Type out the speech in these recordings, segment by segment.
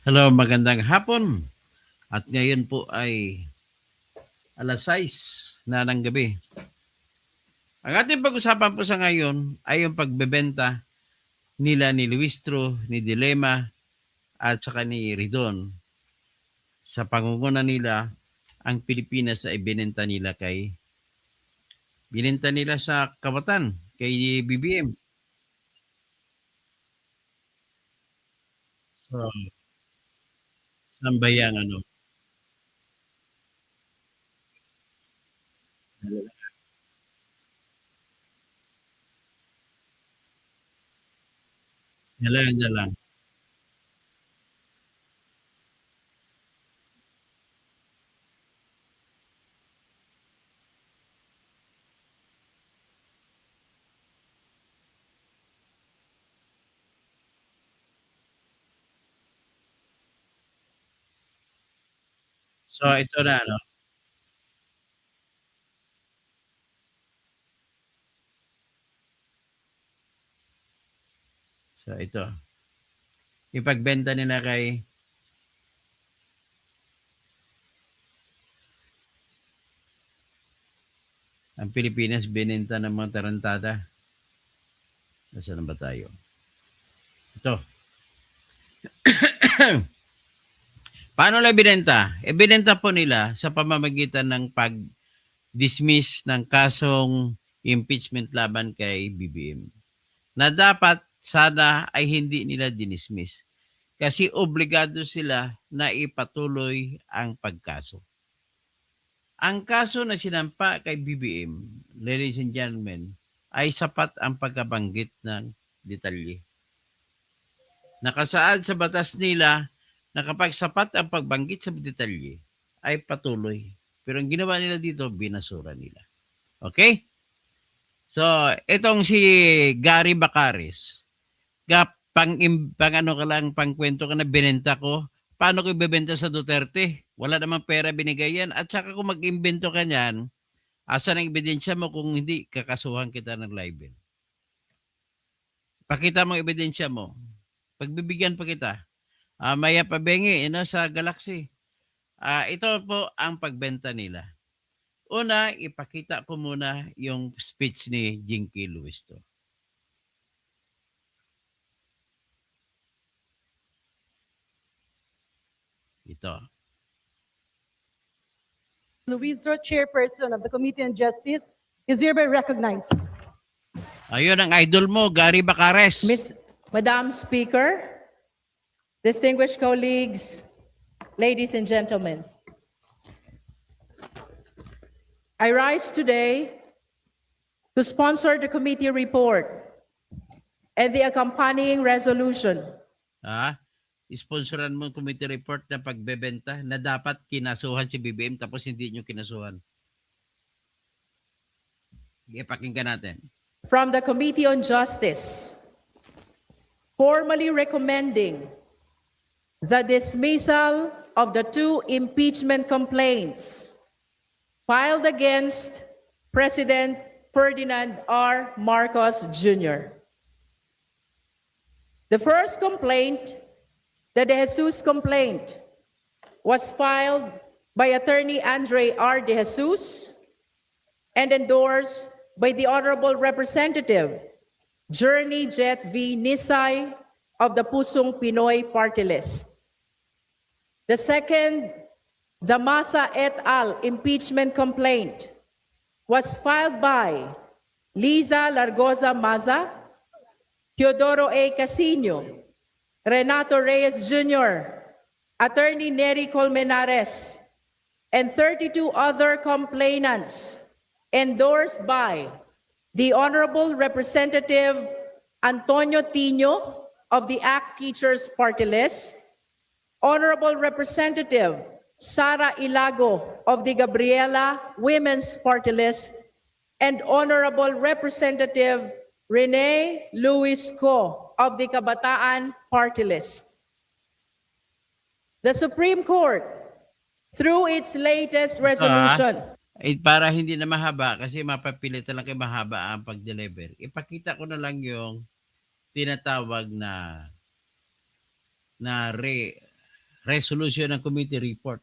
Hello, magandang hapon. At ngayon po ay alas 6 na ng gabi. Ang ating pag-usapan po sa ngayon ay yung pagbebenta nila ni LUISTRO, ni DELIMA at saka ni RIDON. Sa pangunguna nila, ang Pilipinas ay binenta nila sa Kabatan, kay BBM. So, saan ba yan, ano? Yan lang. So, ito na, ano? So, ito. Ipagbenta nila kay ang Pilipinas, binenta ng mga tarantada. Nasaan na ba tayo? Ito. Paano nila binenta? Binenta po nila sa pamamagitan ng pag-dismiss ng kasong impeachment laban kay BBM. Na dapat sana ay hindi nila dinismiss. Kasi obligado sila na ipatuloy ang pagkaso. Ang kaso na sinampa kay BBM, ladies and gentlemen, ay sapat ang pagkabanggit ng detalye. Nakasaad sa batas nila na kapag sapat ang pagbanggit sa detalye, ay patuloy. Pero ang ginawa nila dito, binasura nila. Okay? So, itong si Gary Bacares, pang kwento ka na binenta ko, paano ko ibebenta sa Duterte? Wala namang pera binigay yan. At saka kung mag-imbento ka niyan, asan ang ebidensya mo kung hindi, kakasuhan kita ng libel. Pakita mo ebidensya mo. Pagbibigyan pa kita. Maya Pabengi, sa Galaxy. Ito po ang pagbenta nila. Una, ipakita ko muna yung speech ni Jinky Luisto. Ito. LUISTRO, Chairperson of the Committee on Justice, is hereby recognized. Ayun ang idol mo, Gary Bacares. Madam Speaker, distinguished colleagues, ladies and gentlemen, I rise today to sponsor the committee report and the accompanying resolution. Sponsoran mo ang committee report na pagbebenta na dapat kinasuhan si BBM tapos hindi nyo kinasuhan. Ipakinggan natin. From the Committee on Justice, formally recommending the dismissal of the 2 impeachment complaints filed against President Ferdinand R. Marcos Jr. The first complaint, the De Jesus complaint, was filed by Attorney Andre R. De Jesus and endorsed by the Honorable Representative Journey Jet V. Nisay of the Pusong Pinoy Party List. The second, the Maza et al. Impeachment complaint, was filed by Liza Largoza Maza, Teodoro A. Casino, Renato Reyes Jr., Attorney Nery Colmenares, and 32 other complainants endorsed by the Honorable Representative Antonio Tino of the ACT Teachers Party List, Honorable Representative Sara Ilago of the Gabriela Women's Party List, and Honorable Representative Rene Luis Co of the Kabataan Party List. The Supreme Court, through its latest resolution, para hindi na mahaba kasi mapapilitan lang kayo mahaba ang pag-deliver. Ipakita ko na lang yung tinatawag na resolution ng committee report.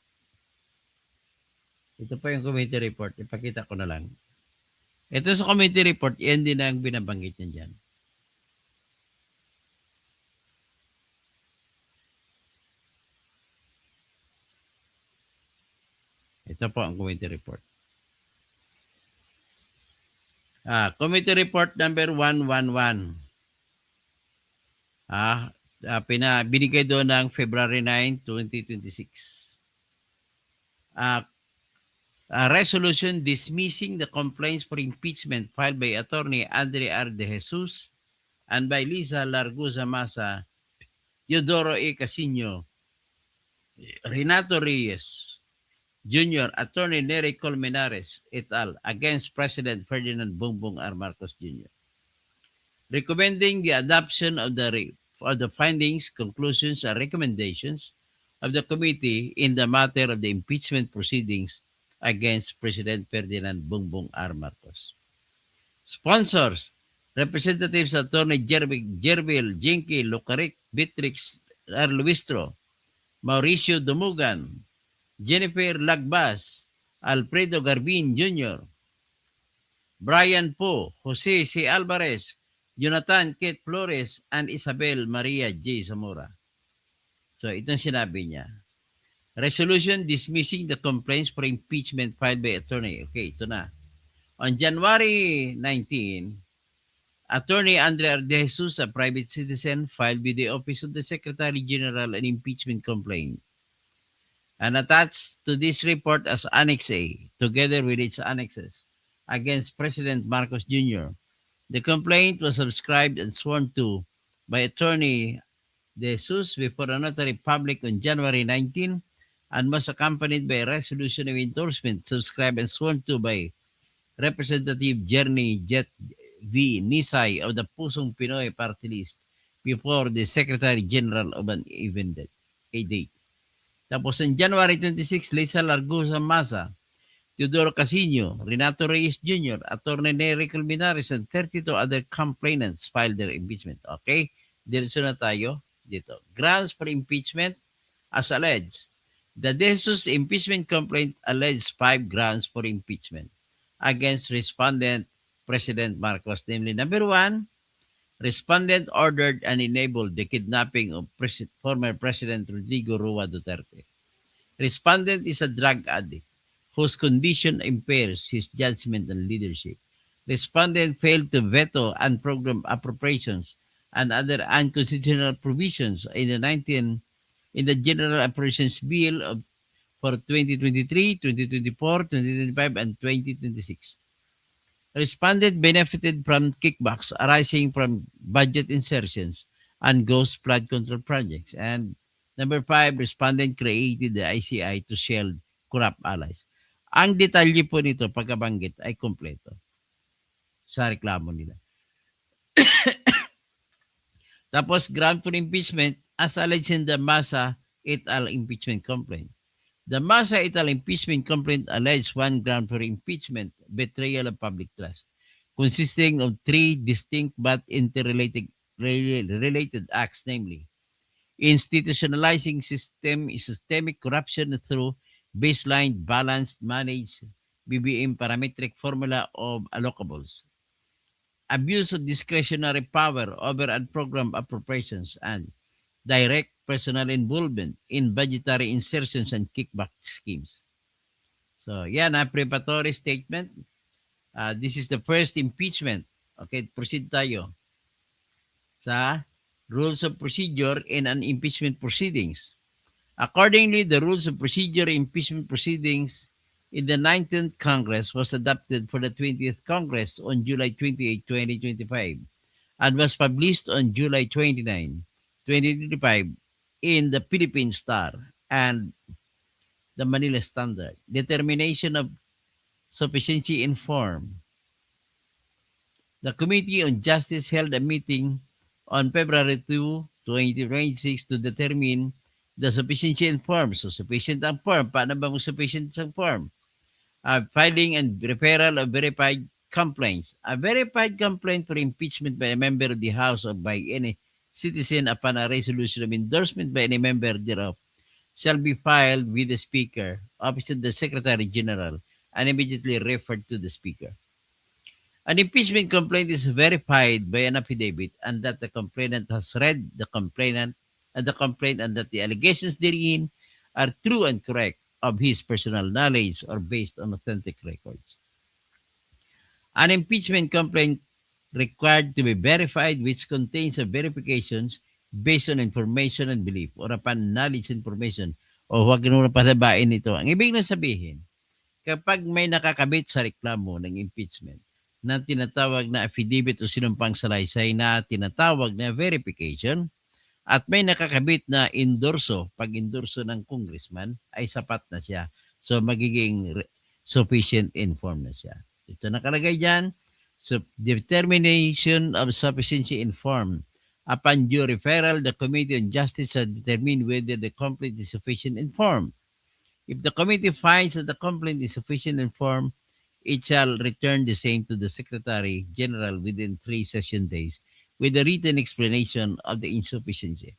Ito po yung committee report. Ipakita ko na lang. Ito sa committee report, yan din ang binabanggit niya dyan. Ito po ang committee report. Committee report number 111. Binigay doon ng February 9, 2026. A resolution dismissing the complaints for impeachment filed by Attorney Andre R. De Jesus and by Lisa Larguza Maza, Teodoro E. Casino, Renato Reyes Jr., Attorney Nery Colmenares et al. Against President Ferdinand Bongbong R. Marcos Jr. Recommending the adoption of the findings, conclusions, and recommendations of the committee in the matter of the impeachment proceedings against President Ferdinand Bongbong R. Marcos. Sponsors, Representatives Attorney Jervil Jinky Lucaric Beatrix R. Luistro, Mauricio Dumugan, Jennifer Lagbas, Alfredo Garbin Jr., Brian Po, Jose C. Alvarez, Jonathan Kate Flores, and Isabel Maria J. Zamora. So, itong sinabi niya. Resolution dismissing the complaints for impeachment filed by attorney. Okay, ito na. On January 19, Attorney Andre De Jesus, a private citizen, filed with the Office of the Secretary General an impeachment complaint. And attached to this report as Annex A, together with its annexes, against President Marcos Jr. The complaint was subscribed and sworn to by Attorney De Jesus before a notary public on January 19 and was accompanied by a resolution of endorsement subscribed and sworn to by Representative Jerny Jet V. Nisay of the Pusong Pinoy Party List before the Secretary General of an event date. Tapos on January 26, Lisa Larguza Maza, Teodoro Casino, Renato Reyes Jr., Attorney Nery Colmenares, and 32 other complainants filed their impeachment. Okay? Diretso na tayo dito. Grounds for impeachment as alleged. The De Jesus impeachment complaint alleged 5 grounds for impeachment against respondent President Marcos. Namely, number 1, respondent ordered and enabled the kidnapping of former President Rodrigo Roa Duterte. Respondent is a drug addict whose condition impairs his judgment and leadership. Respondent failed to veto unprogrammed appropriations and other unconstitutional provisions in the General Appropriations Bill for 2023, 2024, 2025, and 2026. Respondent benefited from kickbacks arising from budget insertions and ghost flood control projects. And number 5, respondent created the ICI to shield corrupt allies. Ang detalye po nito pagkabanggit ay kompleto sa reklamo nila. Tapos, ground for impeachment as alleged in the Maza et al. Impeachment complaint. The Maza et al. Impeachment complaint alleged 1 ground for impeachment, betrayal of public trust, consisting of 3 distinct but interrelated related acts, namely, institutionalizing systemic corruption through baseline balanced managed BBM parametric formula of allocables, abuse of discretionary power over unprogrammed appropriations, and direct personal involvement in budgetary insertions and kickback schemes. So, yan preparatory statement. This is the first impeachment. Okay, proceed tayo sa rules of procedure in an impeachment proceedings. Accordingly, the rules of procedure impeachment proceedings in the 19th Congress was adopted for the 20th Congress on July 28, 2025 and was published on July 29, 2025 in the Philippine Star and the Manila Standard. Determination of sufficiency in form. The Committee on Justice held a meeting on February 2, 2026 to determine the sufficiency in form. So, sufficient ang form. Paano ba kung sufficient ang form? Filing and referral of verified complaints. A verified complaint for impeachment by a member of the House or by any citizen upon a resolution of endorsement by any member thereof shall be filed with the Speaker, Office of the Secretary General, and immediately referred to the Speaker. An impeachment complaint is verified by an affidavit and that the complainant has read the complaint and that the allegations therein are true and correct of his personal knowledge or based on authentic records. An impeachment complaint required to be verified which contains a verifications based on information and belief or upon knowledge information o huwag nyo na palabain ito. Ang ibig na sabihin, kapag may nakakabit sa reklamo ng impeachment na tinatawag na affidavit o sinumpang salaysay na tinatawag na verification at may nakakabit na endorso, pag-endorso ng congressman ay sapat na siya. So magiging sufficient informed na siya. Ito nakalagay dyan, determination of sufficiency informed. Upon due referral, the Committee on Justice shall determine whether the complaint is sufficient informed. If the committee finds that the complaint is sufficient informed, it shall return the same to the Secretary General within 3 session days with a written explanation of the insufficiency.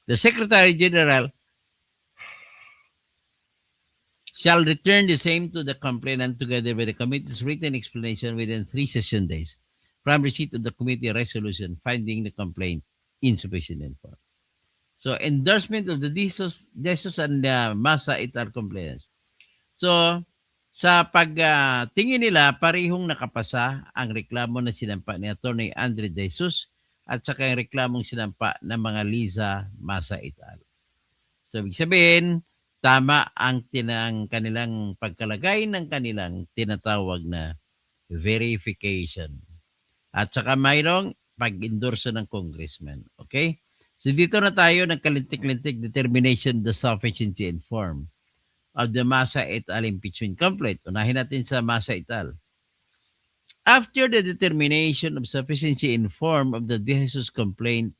The Secretary General shall return the same to the complainant together with the committee's written explanation within 3 session days from receipt of the committee resolution finding the complaint insufficient informed. So, endorsement of the Jesus and Maza et al. Complainants. So, sa pagtingin nila, parehong nakapasa ang reklamo na sinampa ni Atty. Andre De Jesus at saka yung reklamong sinampa ng mga Liza Maza et al. So, ibig sabihin, tama ang kanilang pagkalagay ng kanilang tinatawag na verification. At saka mayroong pag-endorso ng congressman. Okay? So dito na tayo nagkalintik-lintik determination of the sufficiency and form of the Maza et al. Impeachment complaint. Unahin natin sa Maza et al. After the determination of sufficiency and form of the De Jesus complaint,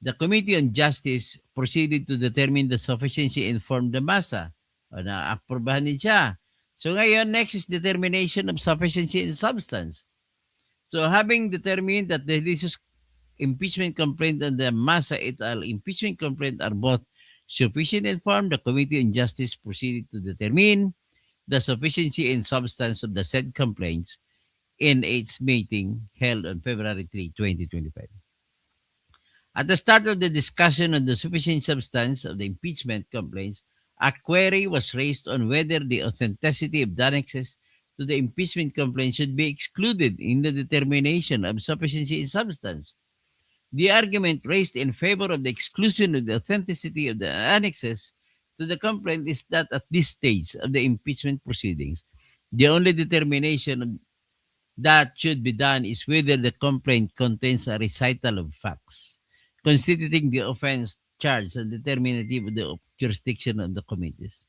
the Committee on Justice proceeded to determine the sufficiency and form of the Maza. O na-aprobahan din siya. So ngayon, next is determination of sufficiency and substance. So having determined that the De Jesus impeachment complaint and the Maza et al. Impeachment complaint are both sufficient and form, the Committee on Justice proceeded to determine the sufficiency and substance of the said complaints in its meeting held on February 3, 2025. At the start of the discussion on the sufficient substance of the impeachment complaints, a query was raised on whether the authenticity of the annexes to the impeachment complaint should be excluded in the determination of sufficiency and substance. The argument raised in favor of the exclusion of the authenticity of the annexes to the complaint is that at this stage of the impeachment proceedings, the only determination that should be done is whether the complaint contains a recital of facts constituting the offense charged and determinative of the jurisdiction of the committees.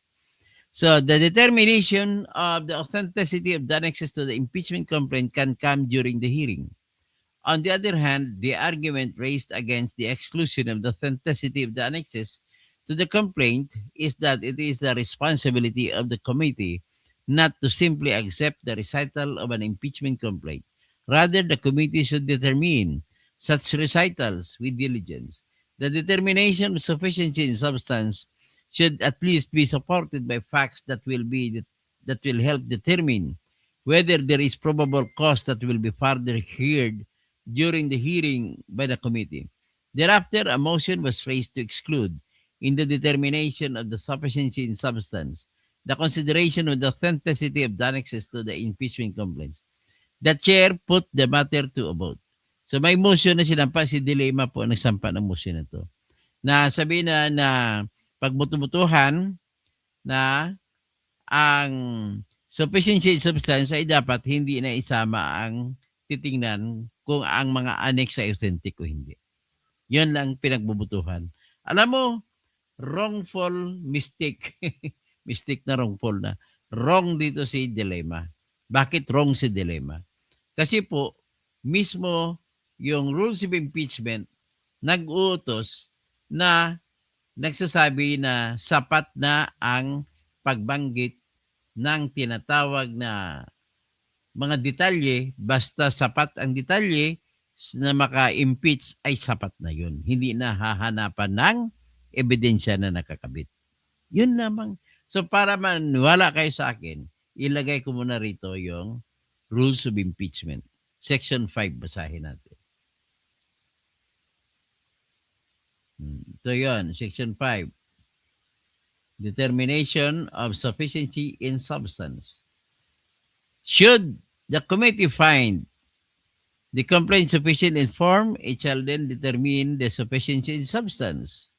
So the determination of the authenticity of the annexes to the impeachment complaint can come during the hearing. On the other hand, the argument raised against the exclusion of the authenticity of the annexes to the complaint is that it is the responsibility of the committee not to simply accept the recital of an impeachment complaint. Rather, the committee should determine such recitals with diligence. The determination of sufficiency in substance should at least be supported by facts that will help determine whether there is probable cause that will be further heard during the hearing by the committee. Thereafter, a motion was raised to exclude, in the determination of the sufficiency in substance, the consideration of the authenticity of the annexes to the impeachment complaints. The chair put the matter to a vote. So may motion na sinampa, si DELIMA po nagsampa ng motion na to. Na sabi na pagbutubutuhan na ang sufficiency substance ay dapat hindi na isama ang titingnan kung ang mga annex ay authentic o hindi. Yun lang pinagbubutuhan. Alam mo, wrongful mistake. Mistake na wrongful na. Wrong dito si DELIMA. Bakit wrong si DELIMA? Kasi po, mismo yung rules of impeachment nag-uutos na nagsasabi na sapat na ang pagbanggit ng tinatawag na mga detalye, basta sapat ang detalye na maka-impeach ay sapat na yun. Hindi na hahanapan ng ebidensya na nakakabit. Yun lamang. So para maniwala kayo sa akin, ilagay ko muna rito yung Rules of Impeachment. Section 5, basahin natin. Ito yun, Section 5. Determination of sufficiency in substance. Should the committee find the complaint sufficient in form, it shall then determine the sufficiency in substance.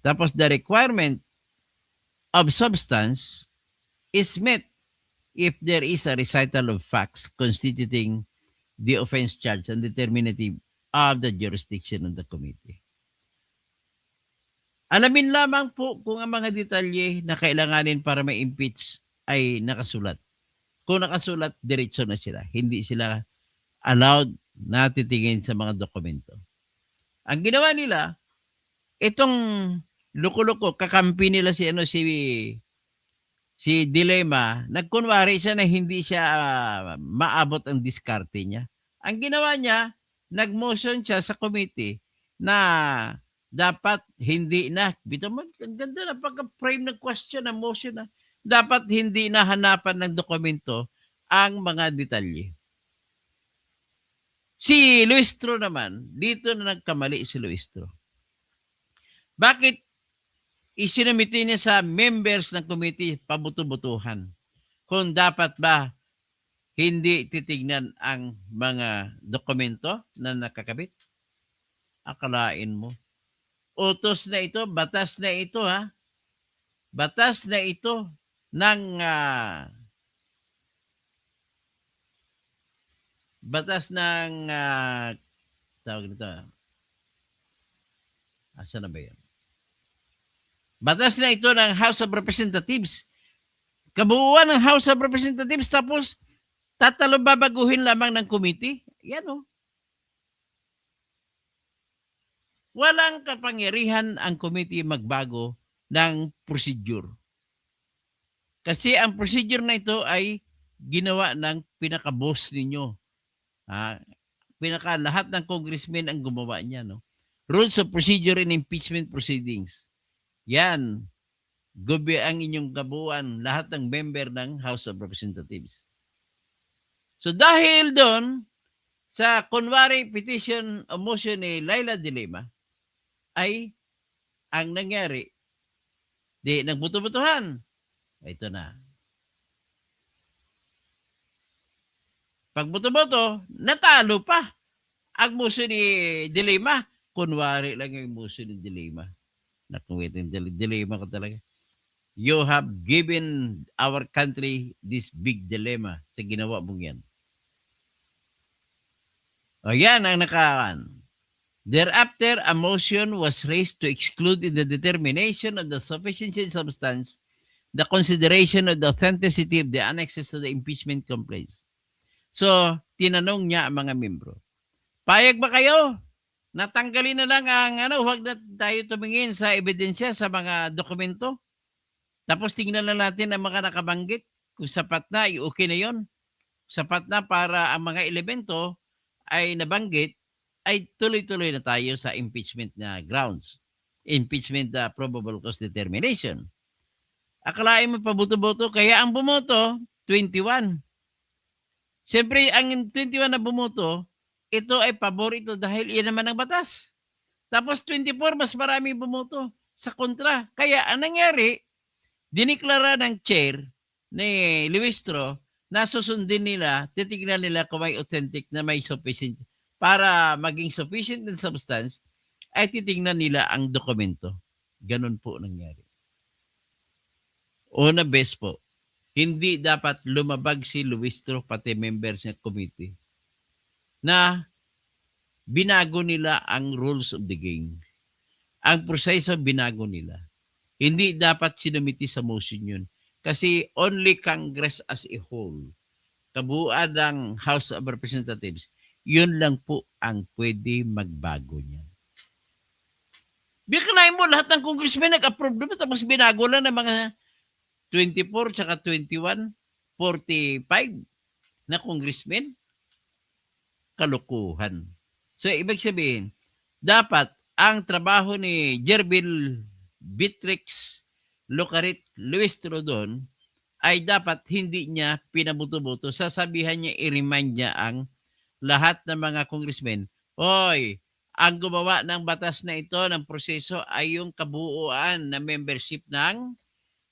Tapos the requirement of substance is met if there is a recital of facts constituting the offense charge and determinative of the jurisdiction of the committee. Alamin lamang po kung ang mga detalye na kailanganin para ma-impeach ay nakasulat. Kung nakasulat, diretso na sila. Hindi sila allowed na titingin sa mga dokumento. Ang ginawa nila, itong luko-luko, kakampi nila si Delima, nagkunwari siya na hindi siya maabot ang diskarte niya. Ang ginawa niya, nag-motion siya sa committee na dapat hindi na, bito mo, ang ganda na pagka-frame ng question, ng motion na, dapat hindi na hanapan ng dokumento ang mga detalye. Si Luistro naman, dito na nagkamali si Luistro. Bakit isinumiti niya sa members ng committee pabuto-butuhan? Kung dapat ba hindi titignan ang mga dokumento na nakakabit? Akalain mo. Utos na ito, batas na ito ha. Batas na ito ng tawag nito. Asa na ba yan? Batas na ito ng House of Representatives. Kabuuan ng House of Representatives tapos babaguhin lamang ng committee. Yan o. Walang kapangyarihan ang committee magbago ng procedure. Kasi ang procedure na ito ay ginawa ng pinaka-boss ninyo. Lahat ng congressmen ang gumawa niya. No? Rules of Procedure in Impeachment Proceedings. Yan. Ang inyong kabuuan, lahat ng member ng House of Representatives. So dahil doon, sa kunwari petition o motion ni Laila Delima, ay ang nangyari, nagbuto-butuhan. Ito na. Pagbuto-buto, natalo pa ang motion ni Delima. Kunwari lang yung motion ni Delima. Nakuwitin Delima ko talaga. You have given our country this big dilemma sa ginawa mong yan. O yan ang nakaan. Thereafter, a motion was raised to exclude in the determination of the sufficiency of substance the consideration of the authenticity of the annexes to the impeachment complaints. So, tinanong niya ang mga membro, payag ba kayo? Natanggalin na lang ang huwag na tayo tumingin sa ebidensya sa mga dokumento. Tapos tingnan lang natin ang mga nakabanggit. Kung sapat na, okay na yon. Sapat na para ang mga elemento ay nabanggit, ay tuloy-tuloy na tayo sa impeachment na grounds. Impeachment na probable cause determination. Akalain mo pabuto-boto, kaya ang bumoto, 21. Siyempre, ang 21 na bumoto, ito ay paborito dahil iyan naman ang batas. Tapos 24, mas marami bumoto sa kontra. Kaya ang nangyari, diniklara ng chair ni Luistro na susundin nila, titignan nila kung may authentic na may sufficient. Para maging sufficient in substance, ay titignan nila ang dokumento. Ganun po nangyari. Una best po, hindi dapat lumabag si Luistro pati members ng committee na binago nila ang rules of the game. Ang proseso binago nila. Hindi dapat sinumiti sa motion yun. Kasi only Congress as a whole, kabuuan ng House of Representatives, yun lang po ang pwede magbago niyan. Bikalain mo, lahat ng congressmen nag-approve naman, tapos binago lang ng mga 24 tsaka 21, 45 na congressmen. Kalukuhan. So, ibig sabihin, dapat ang trabaho ni Jervil Beatrix Lucarit Luistro doon ay dapat hindi niya pinabuto-buto. Sasabihan niya, i-remind niya ang lahat ng mga congressmen, "Hoy, ang gumawa ng batas na ito, ng proseso, ay yung kabuuan na membership ng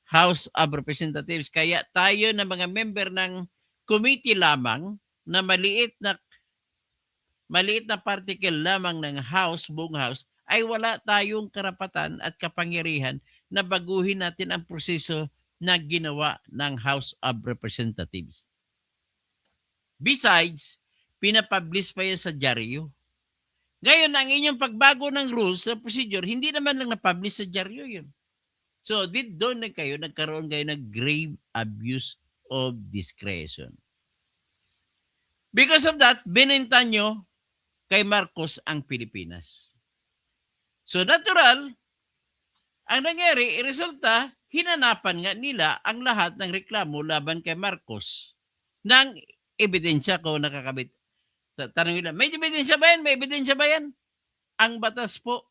House of Representatives. Kaya tayo na mga member ng committee lamang na maliit na particle lamang ng House, buong House, ay wala tayong karapatan at kapangyarihan na baguhin natin ang proseso na ginawa ng House of Representatives. Besides, pinapublish pa yan sa dyaryo. Ngayon, ang inyong pagbago ng rules sa procedure, hindi naman lang na-publish sa dyaryo yun. So, doon nagkaroon kayo ng grave abuse of discretion. Because of that, binenta nyo kay Marcos ang Pilipinas. So, natural, ang nangyari, resulta, hinanapan nga nila ang lahat ng reklamo laban kay Marcos ng ebidensya ko nakakabit. So, tanong nila, may ebidensya ba yan? May ebidensya ba yan? Ang batas po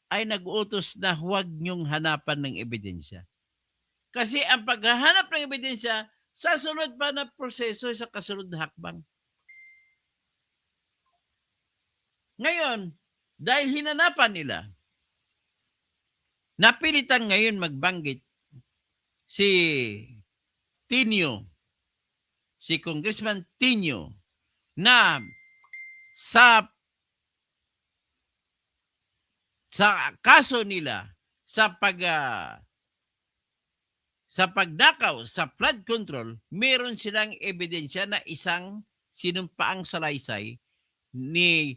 ay nag-uutos na huwag niyong hanapan ng ebidensya. Kasi ang paghahanap ng ebidensya, sa sunod pa na proseso sa kasunod na hakbang. Ngayon, dahil hinanapan nila, napilitan ngayon magbanggit si Tinio, si Congressman Tinio, na sa kaso nila sa pagdakaw sa flood control, meron silang ebidensya na isang sinumpaang salaysay ni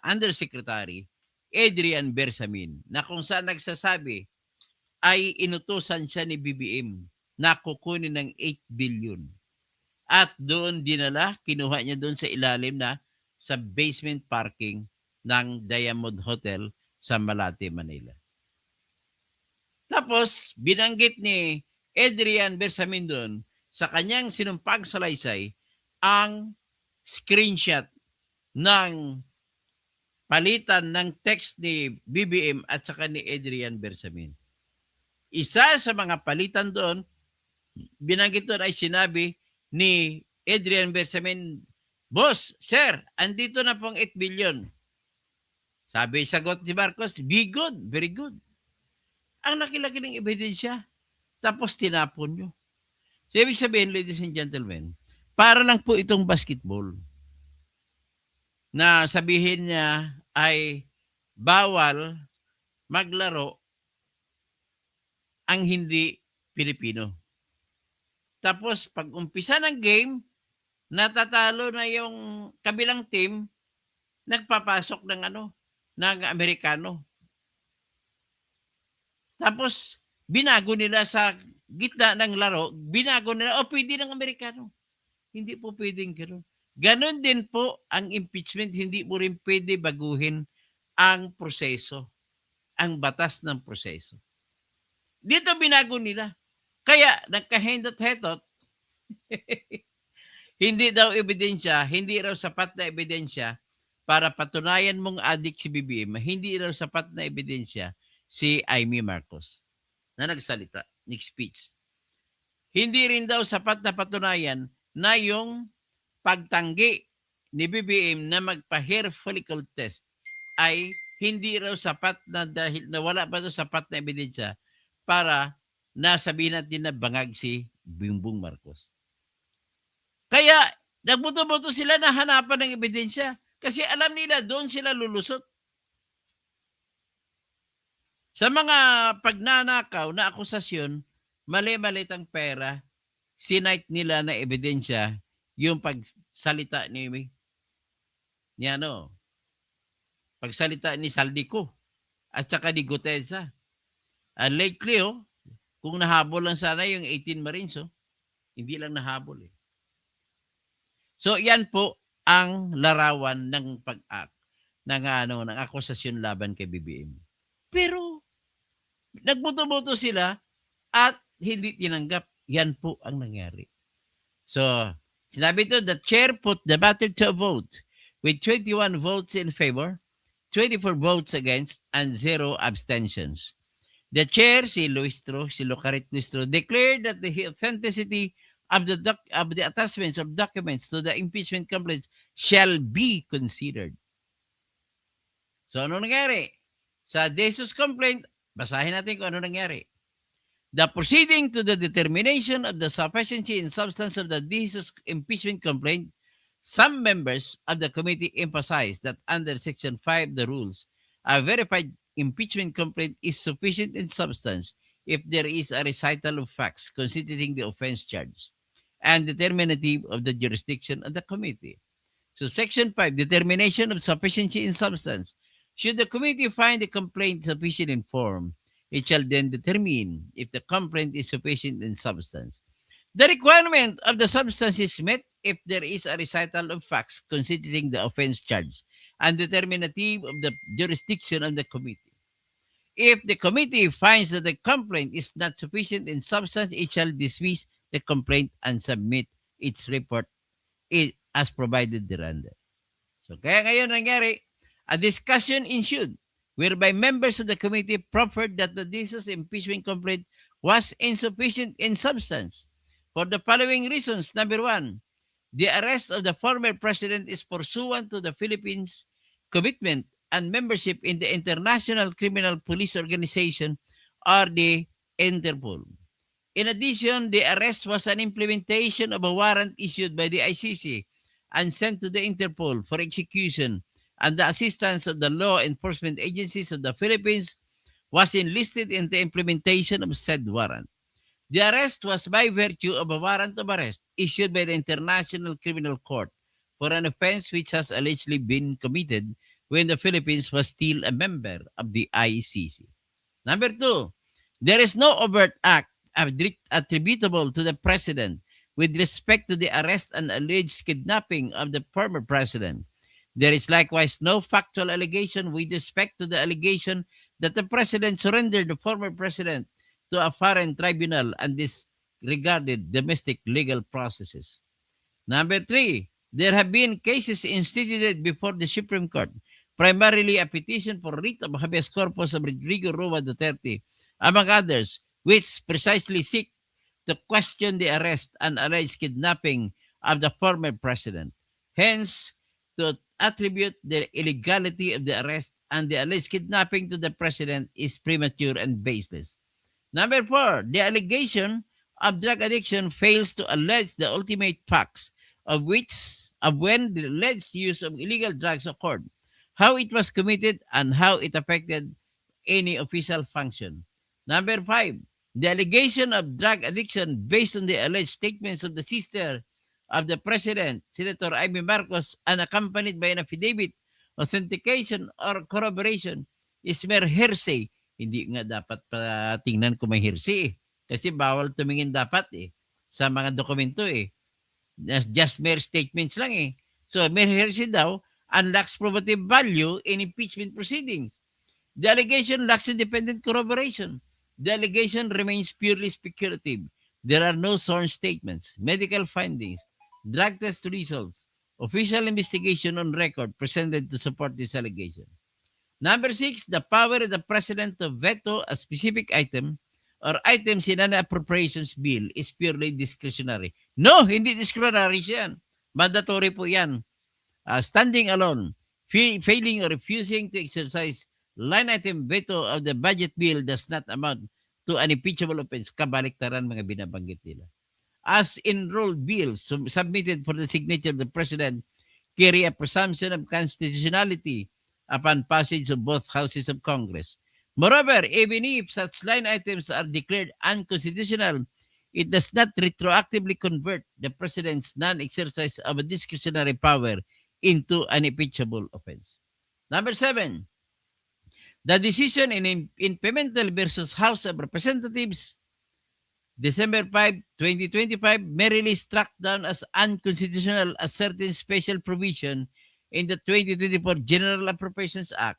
Undersecretary Adrian Bersamin na kung saan nagsasabi ay inutusan siya ni BBM na kukunin ng 8 billion. At doon dinala, kinuha niya doon sa ilalim na sa basement parking ng Diamond Hotel sa Malate, Manila. Tapos, binanggit ni Adrian Bersamin doon sa kanyang sinumpang salaysay ang screenshot ng palitan ng text ni BBM at saka ni Adrian Bersamin. Isa sa mga palitan doon, binanggit doon ay sinabi ni Adrian Bersamin, "Boss, sir, andito na pong 8 billion. Sabi, sagot ni Marcos, "Be good, very good." Ang laki-laki ng ebidensya, tapos tinapon nyo. So, ibig sabihin, ladies and gentlemen, para lang po itong basketball na sabihin niya ay bawal maglaro ang hindi Pilipino. Tapos, pag umpisa ng game, natatalo na yung kabilang team, nagpapasok ng Amerikano. Tapos, binago nila sa gitna ng laro, binago nila, pwede ng Amerikano. Hindi po pwedeng gano'n. Ganon din po ang impeachment, hindi mo rin pwede baguhin ang proseso, ang batas ng proseso. Dito binago nila. Kaya nagkahindot-hetot, hindi daw ebidensya, hindi raw sapat na ebidensya para patunayan mong adik si BBM, hindi raw sapat na ebidensya si Amy Marcos na nagsalita, nag-speech. Hindi rin daw sapat na patunayan na yung pagtanggi ni BBM na magpa-hair follicle test ay hindi raw sapat na dahil nawala pa ito sapat na ebidensya para nasabihin natin na bangag si Bongbong Marcos. Kaya nagbuto-buto sila na hanapan ng ebidensya kasi alam nila doon sila lulusot. Sa mga pagnanakaw na akusasyon, mali-malit ang pera, sinight nila na ebidensya yung pagsalita pagsalita ni Saldico at saka ni Gutesa. Lately, kung nahabol lang sana yung 18 Marines, hindi lang nahabol. So, yan po ang larawan ng ng akusasyon laban kay BBM. Pero, nagbuto-buto sila at hindi tinanggap. Yan po ang nangyari. So, sinabi ito, the chair put the matter to a vote with 21 votes in favor, 24 votes against, and 0 abstentions. The chair, si Lucarit Luistro, declared that the authenticity of the attachments of documents to the impeachment complaints shall be considered. So ano nangyari? Sa De Jesus complaint, basahin natin kung ano nangyari. The proceeding to the determination of the sufficiency and substance of the De Jesus impeachment complaint, some members of the committee emphasized that under Section 5 the rules, a verified impeachment complaint is sufficient in substance if there is a recital of facts constituting the offense charge and determinative of the jurisdiction of the committee. So Section 5, determination of sufficiency in substance. Should the committee find the complaint sufficient in form, it shall then determine if the complaint is sufficient in substance. The requirement of the substance is met if there is a recital of facts constituting the offense charge and determinative of the jurisdiction of the committee. If the committee finds that the complaint is not sufficient in substance, it shall dismiss the complaint and submit its report as provided thereunder. So kaya ngayon nangyari, a discussion ensued whereby members of the committee proffered that the Jesus impeachment complaint was insufficient in substance for the following reasons. Number one, the arrest of the former president is pursuant to the Philippines' commitment and membership in the International Criminal Police Organization or the Interpol. In addition, the arrest was an implementation of a warrant issued by the ICC and sent to the Interpol for execution, and the assistance of the law enforcement agencies of the Philippines was enlisted in the implementation of said warrant. The arrest was by virtue of a warrant of arrest issued by the International Criminal Court for an offense which has allegedly been committed when the Philippines was still a member of the ICC. Number two, there is no overt act attributable to the president with respect to the arrest and alleged kidnapping of the former president. There is likewise no factual allegation with respect to the allegation that the president surrendered the former president to a foreign tribunal and disregarded domestic legal processes. Number three, there have been cases instituted before the Supreme Court, primarily a petition for writ of habeas corpus of Rodrigo Roa Duterte, among others, which precisely seek to question the arrest and alleged kidnapping of the former president. Hence, to attribute the illegality of the arrest and the alleged kidnapping to the president is premature and baseless. Number four, the allegation of drug addiction fails to allege the ultimate facts of when the alleged use of illegal drugs occurred, how it was committed, and how it affected any official function. Number five, the allegation of drug addiction based on the alleged statements of the sister of the President, Senator Amy Marcos, and accompanied by an affidavit, authentication, or corroboration is mere hearsay. Hindi nga dapat tingnan kung may hearsay eh. Kasi bawal tumingin dapat eh sa mga dokumento eh. Just mere statements lang eh. So mere hearsay daw and lacks probative value in impeachment proceedings. The allegation lacks independent corroboration. The allegation remains purely speculative. There are no sworn statements, medical findings, drug test results, official investigation on record presented to support this allegation. Number six, the power of the president to veto a specific item or items in an appropriations bill is purely discretionary. No, hindi discretionary yan. Mandatory po yan. Standing alone, failing or refusing to exercise line item veto of the budget bill does not amount to an impeachable offense. Kabaliktaran mga binabanggit nila. As enrolled bills submitted for the signature of the President carry a presumption of constitutionality upon passage of both houses of Congress. Moreover, even if such line items are declared unconstitutional, it does not retroactively convert the President's non-exercise of a discretionary power into an impeachable offense. Number seven, the decision in Pimentel versus House of Representatives, December 5, 2025, merely struck down as unconstitutional a certain special provision in the 2024 General Appropriations Act.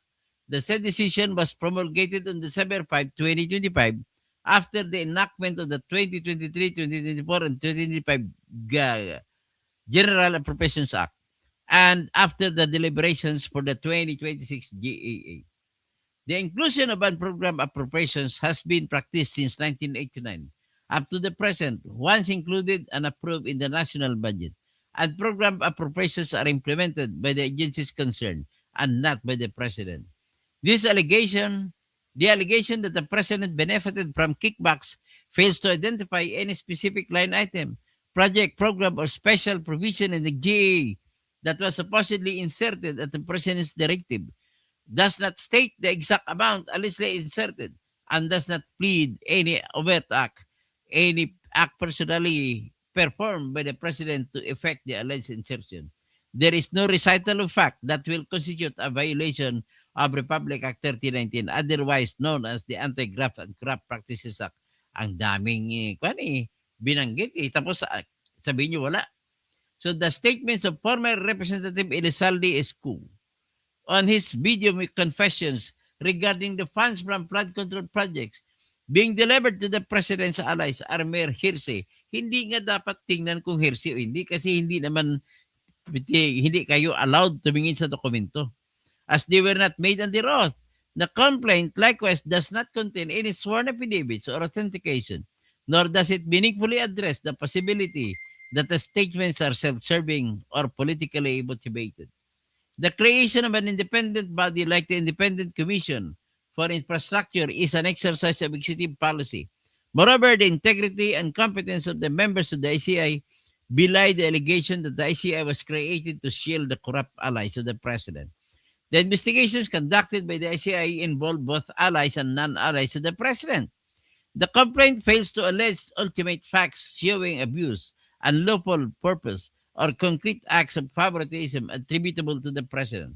The said decision was promulgated on December 5, 2025, after the enactment of the 2023, 2024, and 2025 General Appropriations Act. and after the deliberations for the 2026 GAA. The inclusion of unprogrammed appropriations has been practiced since 1989 up to the present, once included and approved in the national budget. Unprogrammed appropriations are implemented by the agencies concerned and not by the President. This allegation, the allegation that the President benefited from kickbacks fails to identify any specific line item, project, program, or special provision in the GAA that was supposedly inserted at the President's directive, does not state the exact amount allegedly inserted, and does not plead any overt act, any act personally performed by the President to effect the alleged insertion. There is no recital of fact that will constitute a violation of Republic Act 3019, otherwise known as the Anti-Graft and Corrupt Practices Act. Ang daming binanggit. Tapos sabihin nyo wala. So the statements of former Representative Elizalde Escu on his video confessions regarding the funds from flood control projects being delivered to the President's allies are mere hearsay. Hindi nga dapat tingnan kung hearsay o hindi kasi hindi kayo allowed tumingin sa dokumento as they were not made under oath. The complaint likewise does not contain any sworn affidavits or authentication, nor does it meaningfully address the possibility that the statements are self-serving or politically motivated. The creation of an independent body like the Independent Commission for Infrastructure is an exercise of executive policy. Moreover, the integrity and competence of the members of the ICI belie the allegation that the ICI was created to shield the corrupt allies of the President. The investigations conducted by the ICI involved both allies and non-allies of the President. The complaint fails to allege ultimate facts showing abuse, unlawful purpose, or concrete acts of favoritism attributable to the President.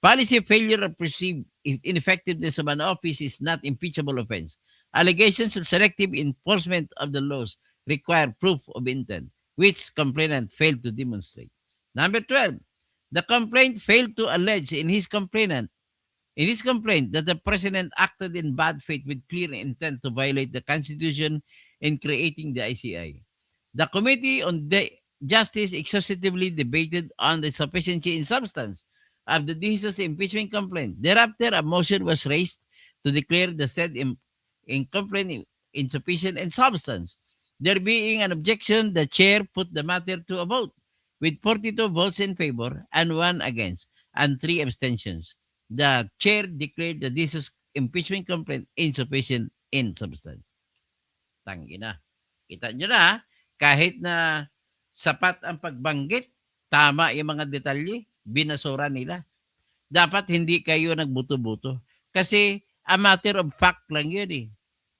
Policy failure or perceived ineffectiveness of an office is not impeachable offense. Allegations of selective enforcement of the laws require proof of intent, which complainant failed to demonstrate. Number 12, the complaint failed to allege in his complaint that the President acted in bad faith with clear intent to violate the Constitution in creating the ICI. The Committee on Justice exhaustively debated on the sufficiency in substance of the De Jesus impeachment complaint. Thereafter, a motion was raised to declare the said complaint insufficient in substance. There being an objection, the chair put the matter to a vote with 42 votes in favor and 1 against and 3 abstentions. The chair declared the De Jesus impeachment complaint insufficient in substance. Tangina. Kita nyo na, kahit na sapat ang pagbanggit, tama yung mga detalye, binasura nila. Dapat hindi kayo nagbuto-buto. Kasi a matter of fact lang yun eh.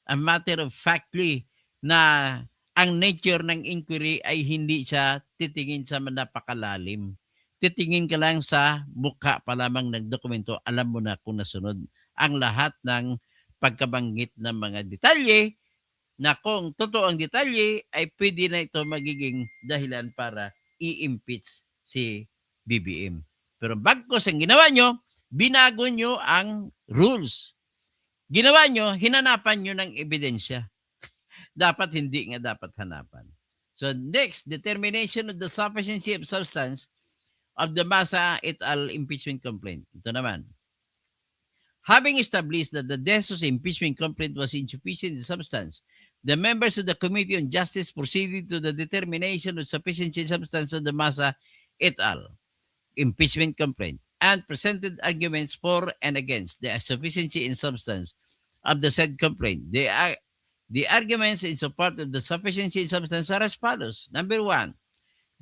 A matter of factly na ang nature ng inquiry ay hindi siya titingin sa napakalalim. Titingin ka lang sa mukha pa lamang ng dokumento, alam mo na kung nasunod ang lahat ng pagkabanggit ng mga detalye na kung totoo ang detalye ay pwede na ito magiging dahilan para i-impeach si BBM. Pero bagkos ang ginawa nyo, binago nyo ang rules. Ginawa nyo, hinanapan nyo ng ebidensya. Dapat hindi nga dapat hanapan. So next, determination of the sufficiency of substance of the Maza et al. Impeachment complaint. Ito naman. Having established that the De Jesus impeachment complaint was insufficient in substance, the members of the Committee on Justice proceeded to the determination of sufficiency in substance of the Maza et al. Impeachment complaint and presented arguments for and against the sufficiency in substance of the said complaint. The arguments in support of the sufficiency in substance are as follows. Number 1,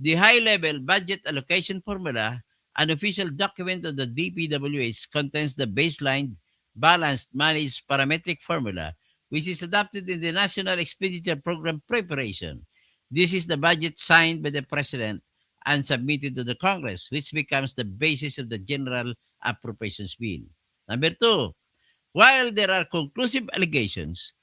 the high-level budget allocation formula, an official document of the DPWH, contains the baseline balanced managed parametric formula, which is adopted in the National Expenditure Program preparation. This is the budget signed by the President and submitted to the Congress, which becomes the basis of the General Appropriations Bill. Number 2, while there are conclusive allegations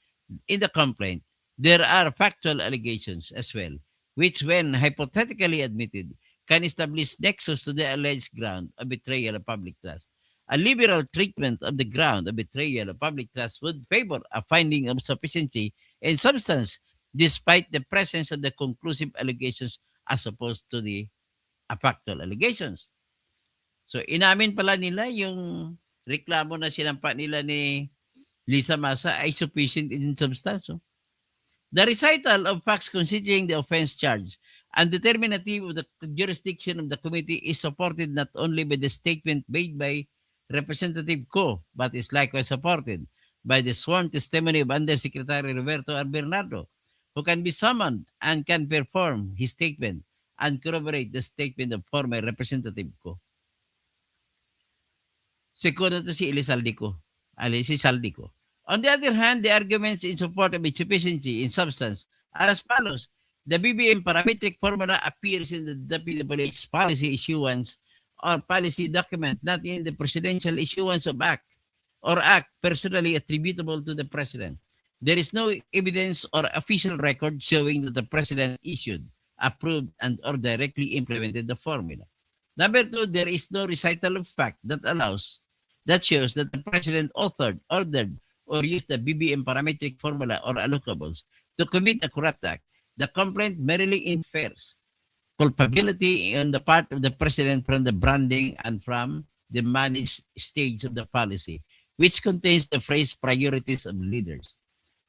in the complaint, there are factual allegations as well, which when hypothetically admitted, can establish nexus to the alleged ground of betrayal of public trust. A liberal treatment of the ground of betrayal of public trust would favor a finding of sufficiency in substance despite the presence of the conclusive allegations as opposed to the factual allegations. So inamin pala nila yung reklamo na sinampa nila ni Lisa Maza ay sufficient in substance. Oh. The recital of facts considering the offense charge and determinative of the jurisdiction of the committee is supported not only by the statement made by Representative Co, but is likewise supported by the sworn testimony of Undersecretary Roberto R. Bernardo, who can be summoned and can perform his statement and corroborate the statement of former Representative Co. Segundo to si Elisaldico. Si Saldico. On the other hand, the arguments in support of insufficiency in substance are as follows. The BBM parametric formula appears in the WWH policy issuance or policy document, not in the presidential issuance of act or act personally attributable to the president. There is no evidence or official record showing that the president issued, approved, and or directly implemented the formula. Number two, there is no recital of fact that shows that the president authored, ordered, or used the BBM parametric formula or allocables to commit a corrupt act. The complaint merely infers culpability on the part of the president from the branding and from the managed stage of the policy, which contains the phrase priorities of leaders.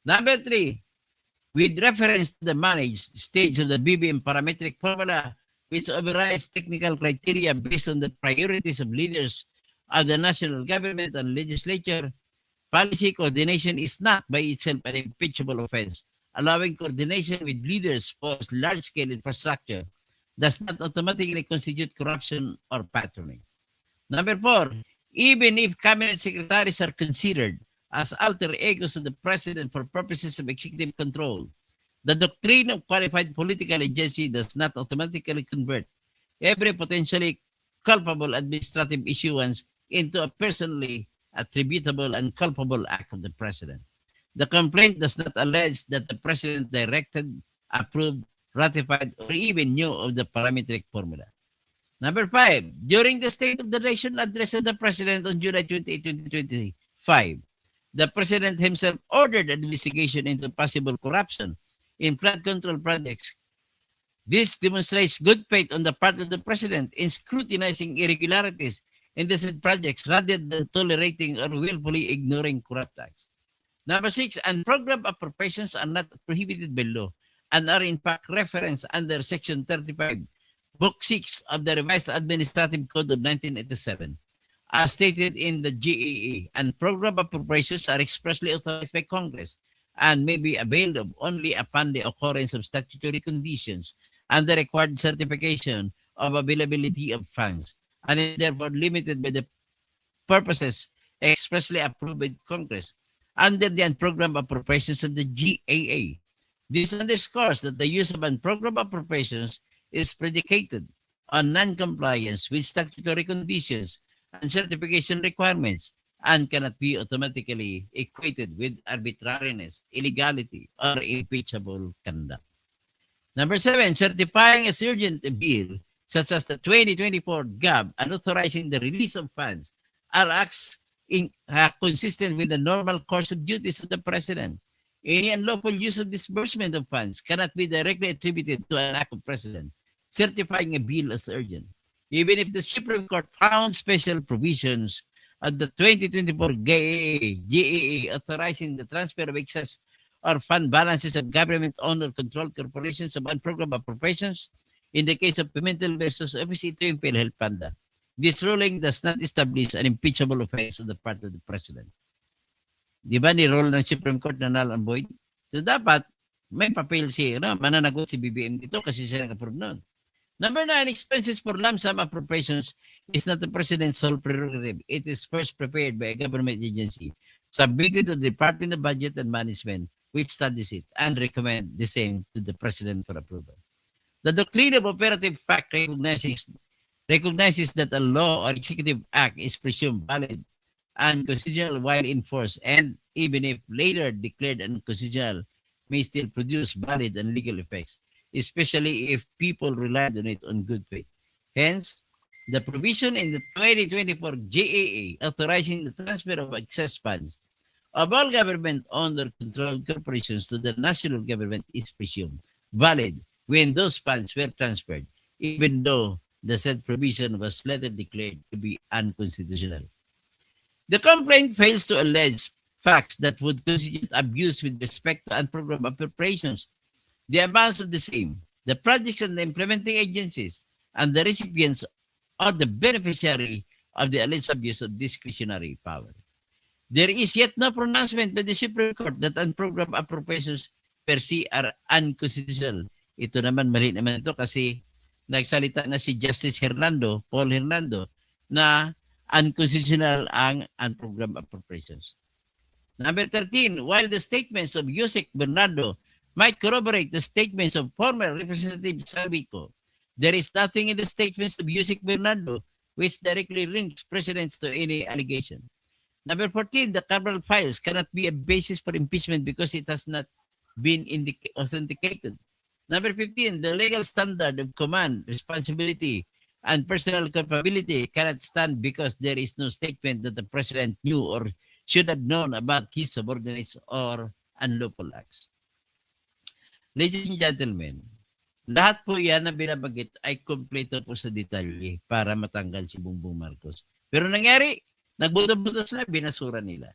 Number three, with reference to the managed stage of the BBM parametric formula, which overrides technical criteria based on the priorities of leaders of the national government and legislature, policy coordination is not by itself an impeachable offense. Allowing coordination with leaders for large-scale infrastructure does not automatically constitute corruption or patronage. Number four, even if cabinet secretaries are considered as alter egos of the president for purposes of executive control, the doctrine of qualified political agency does not automatically convert every potentially culpable administrative issuance into a personally attributable and culpable act of the president. The complaint does not allege that the president directed, approved, ratified, or even knew of the parametric formula. Number five, during the State of the Nation address of the president on July 28, 2025, the president himself ordered an investigation into possible corruption in flood control projects. This demonstrates good faith on the part of the president in scrutinizing irregularities in the said projects rather than tolerating or willfully ignoring corrupt acts. Number six, unprogrammed appropriations are not prohibited by law and are in fact referenced under Section 35, Book 6 of the Revised Administrative Code of 1987. As stated in the GAA, unprogrammed appropriations are expressly authorized by Congress and may be availed of only upon the occurrence of statutory conditions and the required certification of availability of funds, and is therefore limited by the purposes expressly approved by Congress under the unprogrammed appropriations of the GAA. This underscores that the use of unprogrammed appropriations is predicated on non-compliance with statutory conditions and certification requirements and cannot be automatically equated with arbitrariness, illegality, or impeachable conduct. Number seven, certifying a urgent bill such as the 2024 GAB and authorizing the release of funds are acts consistent with the normal course of duties of the President. Any unlawful use of disbursement of funds cannot be directly attributed to an act of President, certifying a bill as urgent. Even if the Supreme Court found special provisions of the 2024 GAA authorizing the transfer of excess or fund balances of government-owned or controlled corporations of unprogrammed appropriations, in the case of Pimentel versus Office ito yung PhilHealth Panda, this ruling does not establish an impeachable offense on the part of the President. Di ba ni-roll ng Supreme Court na null and void? So dapat may papel mananagot si BBM dito kasi siya nag-approve nun. Number 9, expenses for lump sum appropriations is not the President's sole prerogative. It is first prepared by a government agency, submitted to the Department of Budget and Management, which studies it and recommend the same to the President for approval. The doctrine of operative fact recognizes that a law or executive act is presumed valid and constitutional while in force, and even if later declared unconstitutional, may still produce valid and legal effects, especially if people relied on it on good faith. Hence, the provision in the 2024 GAA authorizing the transfer of excess funds of all government-owned or controlled corporations to the national government is presumed valid when those funds were transferred, even though the said provision was later declared to be unconstitutional. The complaint fails to allege facts that would constitute abuse with respect to unprogrammed appropriations, the amounts of the same, the projects and the implementing agencies, and the recipients or the beneficiary of the alleged abuse of discretionary power. There is yet no pronouncement by the Supreme Court that unprogrammed appropriations per se are unconstitutional. Ito naman, mali naman ito kasi nagsalita na si Justice Paul Hernando, na unconstitutional ang unprogrammed appropriations. Number 13, while the statements of Yusek Bernardo might corroborate the statements of former Representative Salvico, there is nothing in the statements of Yusek Bernardo which directly links presidents to any allegation. Number 14, the Cabral files cannot be a basis for impeachment because it has not been authenticated. Number 15, the legal standard of command, responsibility, and personal culpability cannot stand because there is no statement that the president knew or should have known about his subordinates or unlawful acts. Ladies and gentlemen, lahat po yan na binabanggit ay kompleto po sa detalye para matanggal si Bongbong Marcos. Pero nangyari, nagbuto-buto sila, binasura nila.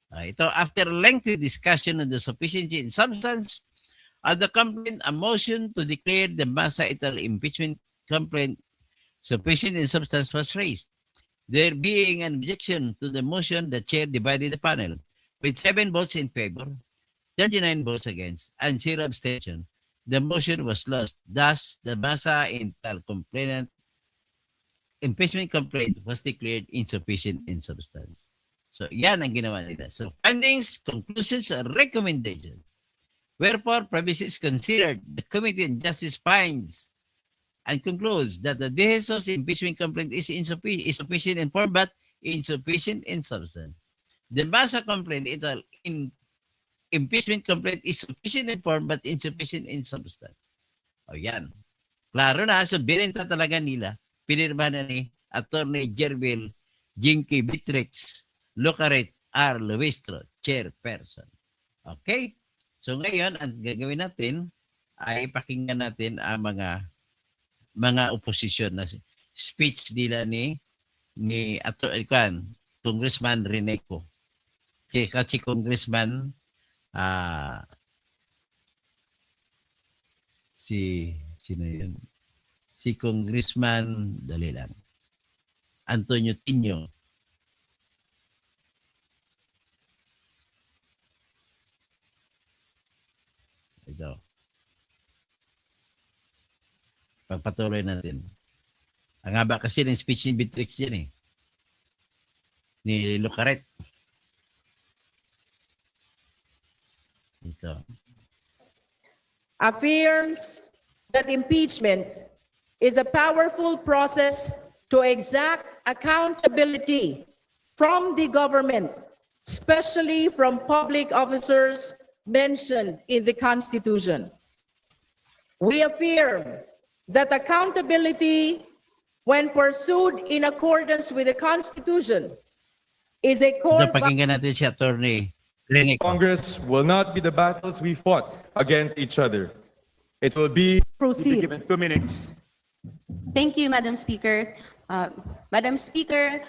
Ito, after lengthy discussion on the sufficiency and substance of the complaint, a motion to declare the Maza et al. Impeachment complaint sufficient in substance was raised. There being an objection to the motion, the chair divided the panel with 7 votes in favor, 39 votes against, and 0 abstention. The motion was lost. Thus, the Maza et al. Impeachment complaint was declared insufficient in substance. So, yan ang ginawa nila. So, findings, conclusions, and recommendations. Wherefore, premises considered, the Committee on Justice finds and concludes that the De Jesus impeachment complaint is sufficient in form but insufficient in substance. The Maza complaint, impeachment complaint is sufficient in form but insufficient in substance. O yan. Klaro na, so binenta talaga nila. Pinirmahan na ni Attorney Jervil Jinky Bitrix Lucaret R. Luistro, Chairperson. Okay? So ngayon, ang gagawin natin ay pakinggan natin ang mga oposisyon na speech nila ni Congressman Reneco. Kasi Congressman sino yun? Si Congressman, dali lang, Antonio Tinio. Ito. Pagpatuloy natin. Ang haba kasi ng speech ni Beatrix yan ni Lucaret. Ito. Affirms that impeachment is a powerful process to exact accountability from the government, especially from public officers mentioned in the Constitution. We affirm that accountability, when pursued in accordance with the Constitution, is a core... Pakinggan natin si Attorney Reneco. Congress will not be the battles we fought against each other. It will be... Proceed. Given 2 minutes. Thank you, Madam Speaker. Madam Speaker,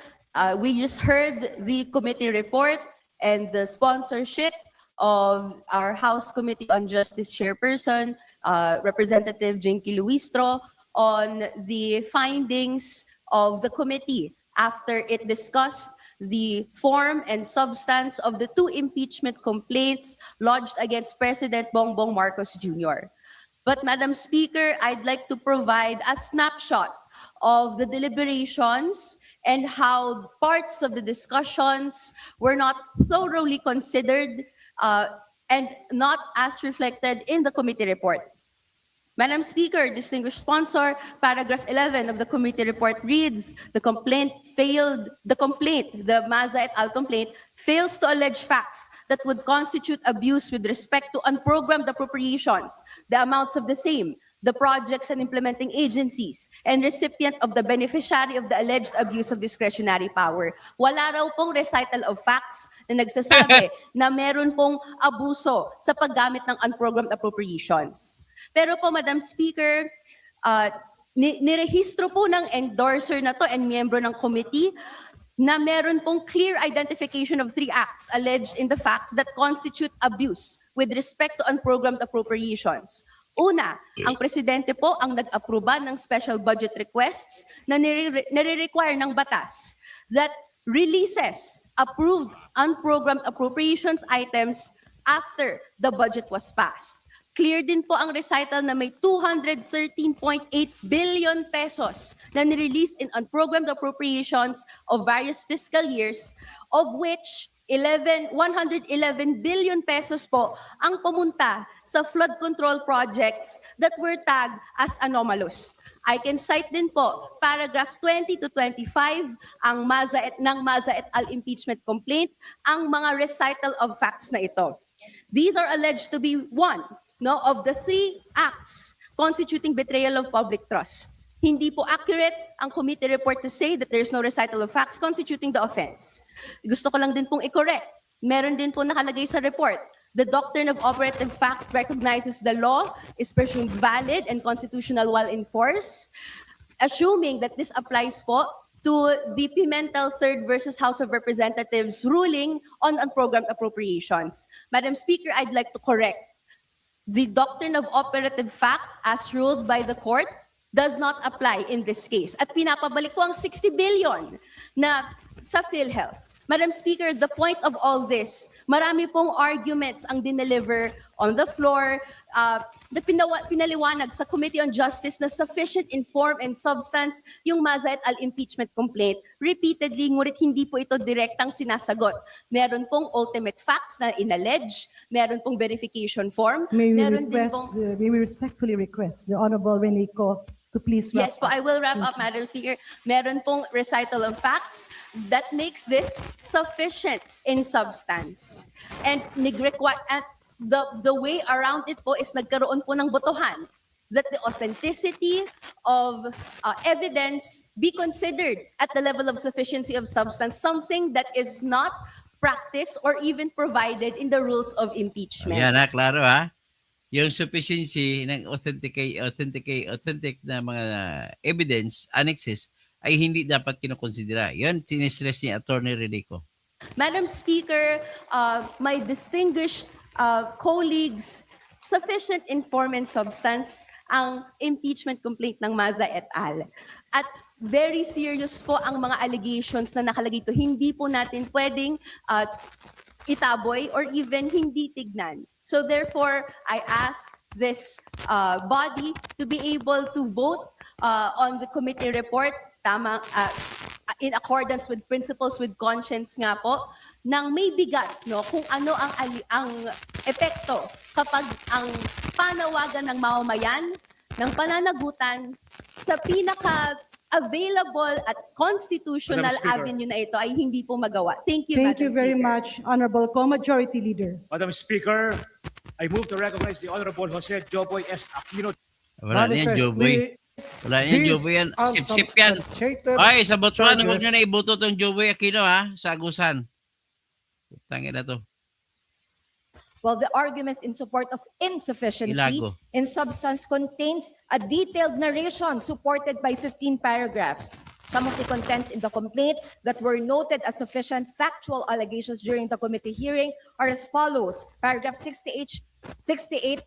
we just heard the committee report and the sponsorship of our House Committee on Justice Chairperson, Representative Jinky Luistro, on the findings of the committee after it discussed the form and substance of the 2 impeachment complaints lodged against President Bongbong Marcos Jr. But Madam Speaker, I'd like to provide a snapshot of the deliberations and how parts of the discussions were not thoroughly considered and not as reflected in the committee report. Madam Speaker, distinguished sponsor, paragraph 11 of the committee report reads, the Maza et al. Complaint fails to allege facts that would constitute abuse with respect to unprogrammed appropriations, the amounts of the same, the projects and implementing agencies, and recipient of the beneficiary of the alleged abuse of discretionary power. Wala raw pong recital of facts na nagsasabi na meron pong abuso sa paggamit ng unprogrammed appropriations. Pero po, Madam Speaker, nirehistro po ng endorser na to and miyembro ng committee na meron pong clear identification of 3 acts alleged in the facts that constitute abuse with respect to unprogrammed appropriations. Una, ang presidente po ang nag-aproba ng special budget requests na nire-require ng batas that releases approved unprogrammed appropriations items after the budget was passed. Clear din po ang recital na may 213.8 billion pesos na nirelease in unprogrammed appropriations of various fiscal years, of which 111 billion pesos po ang pumunta sa flood control projects that were tagged as anomalous. I can cite din po paragraph 20 to 25 ng Maza et al. Impeachment complaint, ang mga recital of facts na ito. These are alleged to be one of the 3 acts constituting betrayal of public trust. Hindi po accurate ang committee report to say that there's no recital of facts constituting the offense. Gusto ko lang din pong i-correct. Meron din po nakalagay sa report. The doctrine of operative fact recognizes the law is presumed valid and constitutional while in force, assuming that this applies po to the Pimentel Third versus House of Representatives ruling on unprogrammed appropriations. Madam Speaker, I'd like to correct. The doctrine of operative fact, as ruled by the court, does not apply in this case. At pinapabalik ko ang 60 billion na sa PhilHealth. Madam Speaker, the point of all this, marami pong arguments ang dineliver on the floor, na pinaliwanag sa Committee on Justice na sufficient in form and substance yung Maza et al. Impeachment complaint. Repeatedly, ngunit hindi po ito direktang sinasagot. Meron pong ultimate facts na inallege, meron pong verification form, meron din pong... May we respectfully request the Honorable Renico to please wrap Yes po, I will wrap up, Madam Speaker. Meron pong recital of facts that makes this sufficient in substance. And the way around it po is nagkaroon po ng botohan that the authenticity of evidence be considered at the level of sufficiency of substance, something that is not practiced or even provided in the rules of impeachment. Yan ha, klaro ha. Yung sufficiency ng authentic na mga evidence, annexes, ay hindi dapat kinukonsidera. Yan, sinistress ni Attorney Renico. Madam Speaker, my distinguished colleagues, sufficient in form and substance ang impeachment complaint ng Maza et al. At very serious po ang mga allegations na nakalagay ito. Hindi po natin pwedeng itaboy or even hindi tignan. So therefore, I ask this body to be able to vote on the committee report in accordance with principles with conscience nga po, nang may bigat kung ano ang epekto kapag ang panawagan ng mamamayan ng pananagutan sa pinaka-available at constitutional avenue na ito ay hindi po magawa. Thank you, Thank Madam you very Speaker. much, Honorable Co-Majority Leader. Madam Speaker, I move to recognize the Honorable Jose Joboy S. Aquino. Wala na yan, Joboy. Wala na yan, Joboy yan. Sip-sip yan. Ay, sa botohan, huwag nyo na iboto tong Joboy Aquino ha, sa agusan. Tangin na to. Well, the arguments in support of insufficiency Ilago. in substance contains a detailed narration supported by 15 paragraphs. Some of the contents in the complaint that were noted as sufficient factual allegations during the committee hearing are as follows. Paragraph 68,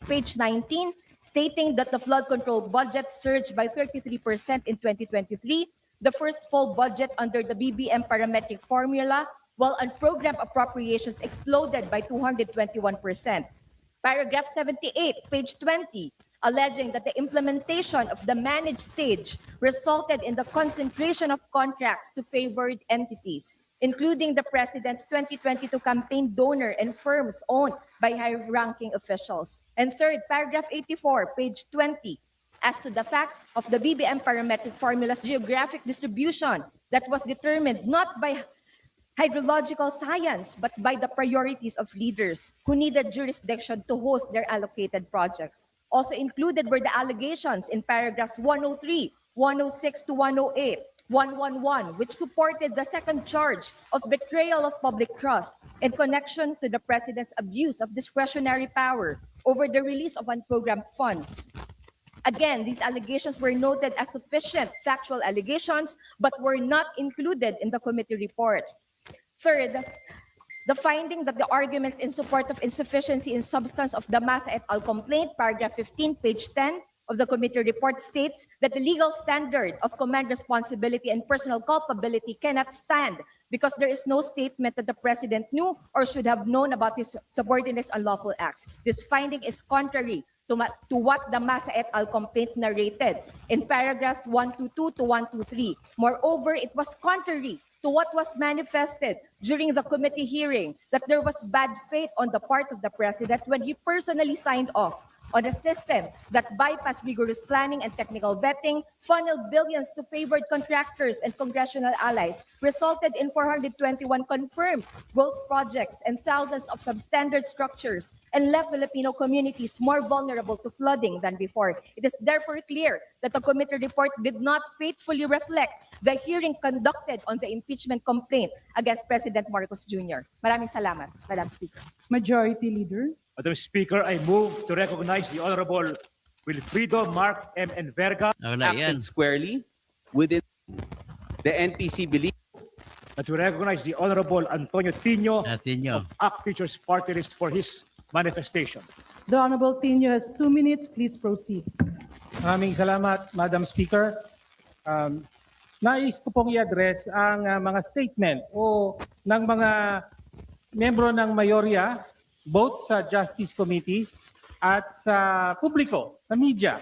page 19, stating that the flood control budget surged by 33% in 2023, the first full budget under the BBM parametric formula, while unprogrammed appropriations exploded by 221%. Paragraph 78, page 20, alleging that the implementation of the managed stage resulted in the concentration of contracts to favored entities, including the President's 2022 campaign donor and firms owned by high-ranking officials. And third, paragraph 84, page 20, as to the fact of the BBM parametric formula's geographic distribution that was determined not by hydrological science, but by the priorities of leaders who needed jurisdiction to host their allocated projects. Also included were the allegations in paragraphs 103, 106 to 108, 111, which supported the second charge of betrayal of public trust in connection to the President's abuse of discretionary power over the release of unprogrammed funds. Again, these allegations were noted as sufficient factual allegations but were not included in the committee report. Third, the finding that the arguments in support of insufficiency in substance of the Maza et al. Complaint, paragraph 15, page 10 of the committee report states that the legal standard of command responsibility and personal culpability cannot stand because there is no statement that the president knew or should have known about his subordinates' unlawful acts. This finding is contrary to what the Maza et al. Complaint narrated in paragraphs 122 to 123. Moreover, it was contrary to what was manifested during the committee hearing that there was bad faith on the part of the president when he personally signed off on a system that bypassed rigorous planning and technical vetting, funneled billions to favored contractors and congressional allies, resulted in 421 confirmed growth projects and thousands of substandard structures, and left Filipino communities more vulnerable to flooding than before. It is therefore clear that the committee report did not faithfully reflect the hearing conducted on the impeachment complaint against President Marcos Jr. Maraming salamat, Madam Speaker. Majority Leader. Madam Speaker, I move to recognize the Honorable Wilfrido Mark M. Enverga Wala yan. acted squarely within the NPC belief and to recognize the Honorable Antonio Tino Natin nyo. of ACT Teachers Party List for his manifestation. The Honorable Tino has 2 minutes. Please proceed. Maraming salamat, Madam Speaker. Nais ko pong i-address ang mga statement o ng mga membro ng mayorya, both sa Justice Committee at sa publiko, sa media,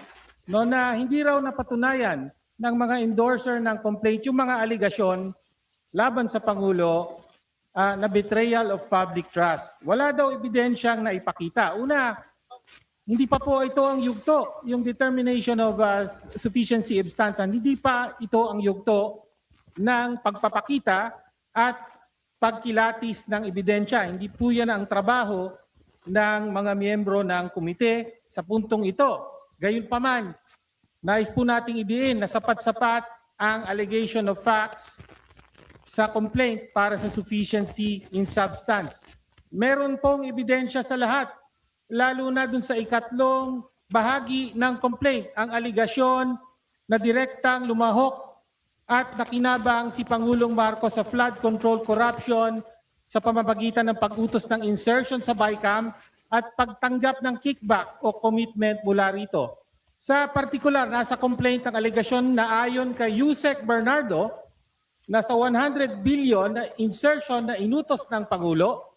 no, na hindi raw napatunayan ng mga endorser ng complaint yung mga aligasyon laban sa Pangulo na betrayal of public trust. Wala daw ebidensyang naipakita. Una, hindi pa po ito ang yugto, yung determination of sufficiency of stance. Hindi pa ito ang yugto ng pagpapakita at pagkilatis ng ebidensya. Hindi po yan ang trabaho ng mga miyembro ng komite sa puntong ito. Gayunpaman, nais po nating ibiin na sapat-sapat ang allegation of facts sa complaint para sa sufficiency in substance. Meron pong ebidensya sa lahat, lalo na dun sa ikatlong bahagi ng complaint, ang aligasyon na direktang lumahok at nakinabang si Pangulong Marcos sa flood control corruption sa pamamagitan ng pag-utos ng insertion sa BICAM at pagtanggap ng kickback o commitment mula rito. Sa partikular, nasa complaint ang aligasyon na ayon kay Yusek Bernardo, nasa 100 billion na insertion na inutos ng Pangulo,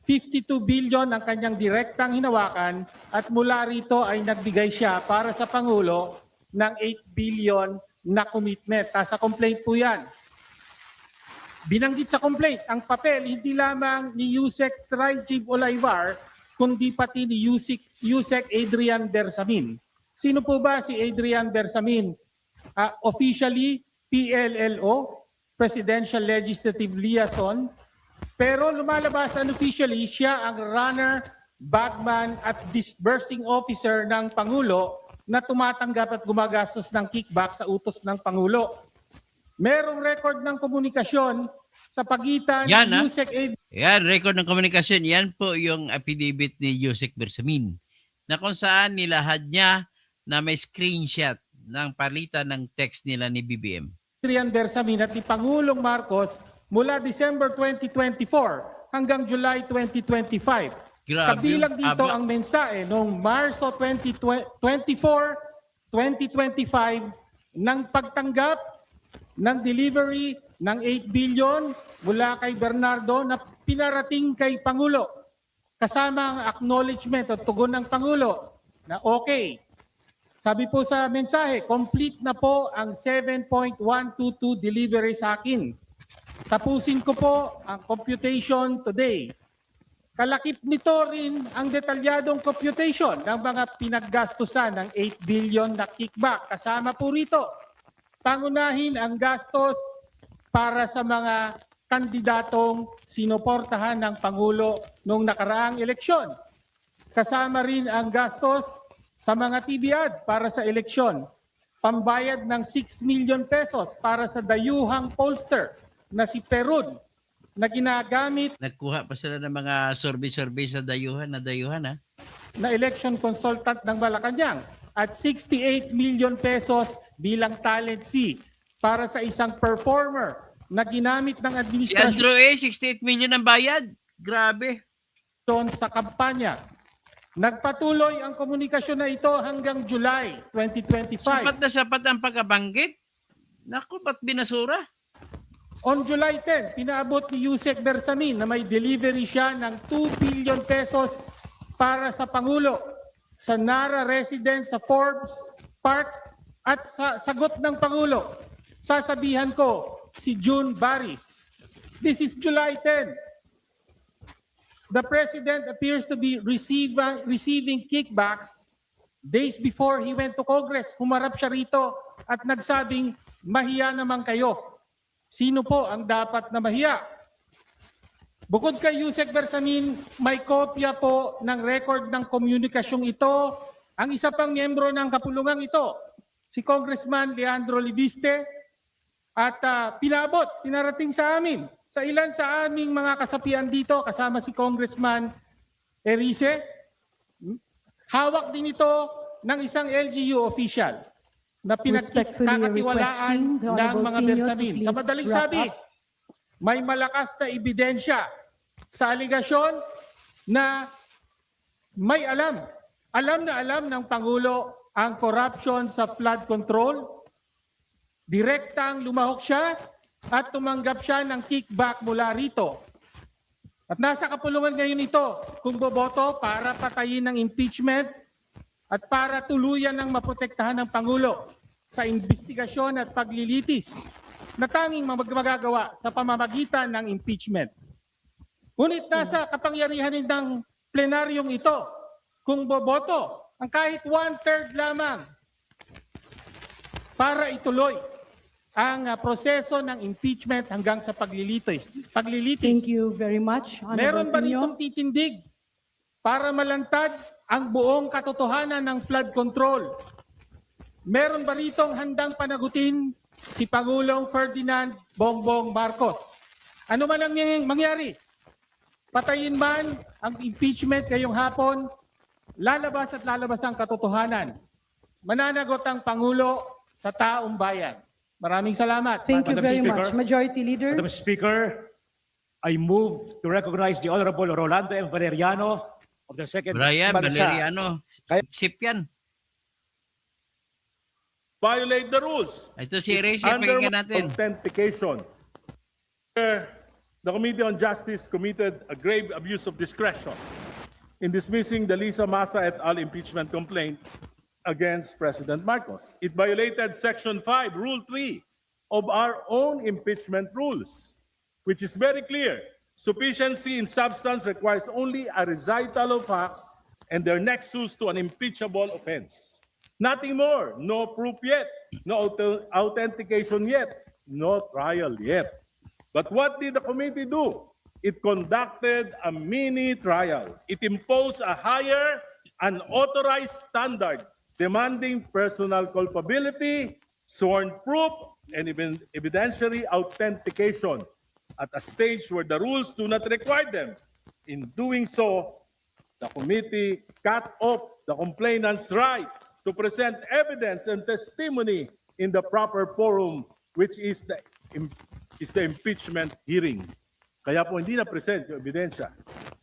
52 billion ang kanyang direktang hinawakan at mula rito ay nagbigay siya para sa Pangulo ng 8 billion na commitment. Nasa complaint po yan. Binanggit sa complaint, ang papel hindi lamang ni Yusek Trajib Olaivar, kundi pati ni Yusek Adrian Bersamin. Sino po ba si Adrian Bersamin? Officially, PLLO, Presidential Legislative Liaison, pero lumalabas unofficially, siya ang runner, bagman at disbursing officer ng Pangulo na tumatanggap at gumagastos ng kickback sa utos ng Pangulo. Merong record ng komunikasyon sa pagitan Yan, ni Yusek Adrian. Yan, record ng komunikasyon. Yan po yung affidavit ni Yusek Bersamin na kung saan nilahad niya na may screenshot ng palitan ng text nila ni BBM. Adrian Bersamin at ni Pangulong Marcos mula December 2024 hanggang July 2025. Grabe, Kabilang dito abla. ang mensahe noong Marso 2024, 2025 ng pagtanggap ng delivery ng 8 billion mula kay Bernardo na pinarating kay Pangulo. Kasama ang acknowledgement o tugon ng Pangulo na okay. Sabi po sa mensahe, complete na po ang 7.122 delivery sa akin. Tapusin ko po ang computation today. Kalakip nito rin ang detalyadong computation ng mga pinaggastusan ng 8 billion na kickback. Kasama po rito, pangunahin ang gastos para sa mga kandidatong sinuportahan ng Pangulo noong nakaraang eleksyon. Kasama rin ang gastos sa mga TV ad para sa eleksyon. Pambayad ng 6 million pesos para sa dayuhang pollster na si Perun na ginagamit Nagkuha pa sila ng mga survey sa dayuhan na na election consultant ng Malacanang at 68 million pesos bilang talent fee para sa isang performer na ginamit ng Si administrasyon Andrew 68 million ang bayad. Grabe. sa kampanya. Nagpatuloy ang komunikasyon na ito hanggang July 2025. Sapat na sapat ang pagkabanggit. Naku, ba't binasura? On July 10, pinaabot ni Yusek Bersamin na may delivery siya ng 2 billion pesos para sa Pangulo sa Nara residence sa Forbes Park at sa sagot ng Pangulo. Sasabihan ko si June Baris. This is July 10. The President appears to be receiving kickbacks days before he went to Congress. Humarap siya rito at nagsabing, mahiya naman kayo. Sino po ang dapat na mahiya? Bukod kay Yusek Bersamin, may kopya po ng record ng komunikasyong ito ang isa pang miyembro ng kapulungang ito, si Congressman Leandro Libiste, at pinarating sa amin. Sa ilan sa aming mga kasapian dito, kasama si Congressman Erice, hawak din ito ng isang LGU official na pinagkakatiwalaan ng mga Bersamin. Sa madaling sabi, may malakas na ebidensya sa aligasyon na may alam ng Pangulo ang corruption sa flood control. Direktang lumahok siya at tumanggap siya ng kickback mula rito. At nasa kapulungan ngayon ito kung boboto para patayin ng impeachment at para tuluyan ng maprotektahan ng Pangulo sa investigasyon at paglilitis na tanging magagawa sa pamamagitan ng impeachment. Ngunit nasa kapangyarihan ng plenaryong ito kung boboto ang kahit 1/3 lamang para ituloy ang proseso ng impeachment hanggang sa paglilitis. Thank you very much. Meron ba Honorable Pino? ritong titindig para malantad ang buong katotohanan ng flood control? Meron ba ritong handang panagutin si Pangulong Ferdinand Bongbong Marcos? Ano man ang mangyari, patayin man ang impeachment ngayong hapon, lalabas ang katotohanan. Mananagot ang Pangulo sa taong bayan. Maraming salamat. Thank you Madam very Speaker. much. Majority Leader. Madam Speaker, I move to recognize the Honorable Rolando M. Valeriano of the Second Brian Bansa. Valeriano. Sip yan. Violate the rules. Ito si Reyes, Under pakinggan natin. authentication. The Committee on Justice committed a grave abuse of discretion in dismissing the Maza et al. Impeachment complaint against President Marcos. It violated Section 5, Rule 3 of our own impeachment rules, which is very clear. Sufficiency in substance requires only a recital of facts and their nexus to an impeachable offense. Nothing more, no proof yet, no authentication yet, no trial yet. But what did the committee do? It conducted a mini trial. It imposed a higher unauthorized standard demanding personal culpability, sworn proof, and even evidentiary authentication at a stage where the rules do not require them. In doing so, the committee cut off the complainant's right to present evidence and testimony in the proper forum, which is the impeachment hearing. Kaya po hindi na-present yung ebidensya.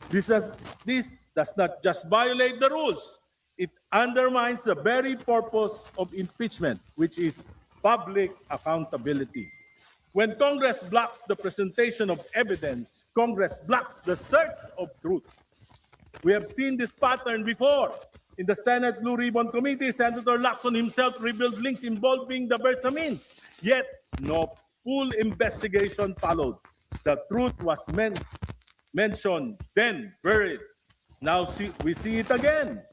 This does not just violate the rules, it undermines the very purpose of impeachment, which is public accountability. When Congress blocks the presentation of evidence, Congress blocks the search of truth. We have seen this pattern before. In the Senate Blue Ribbon Committee, Senator Lacson himself revealed links involving the Bersamins, yet no full investigation followed. The truth was mentioned, then buried. Now we see it again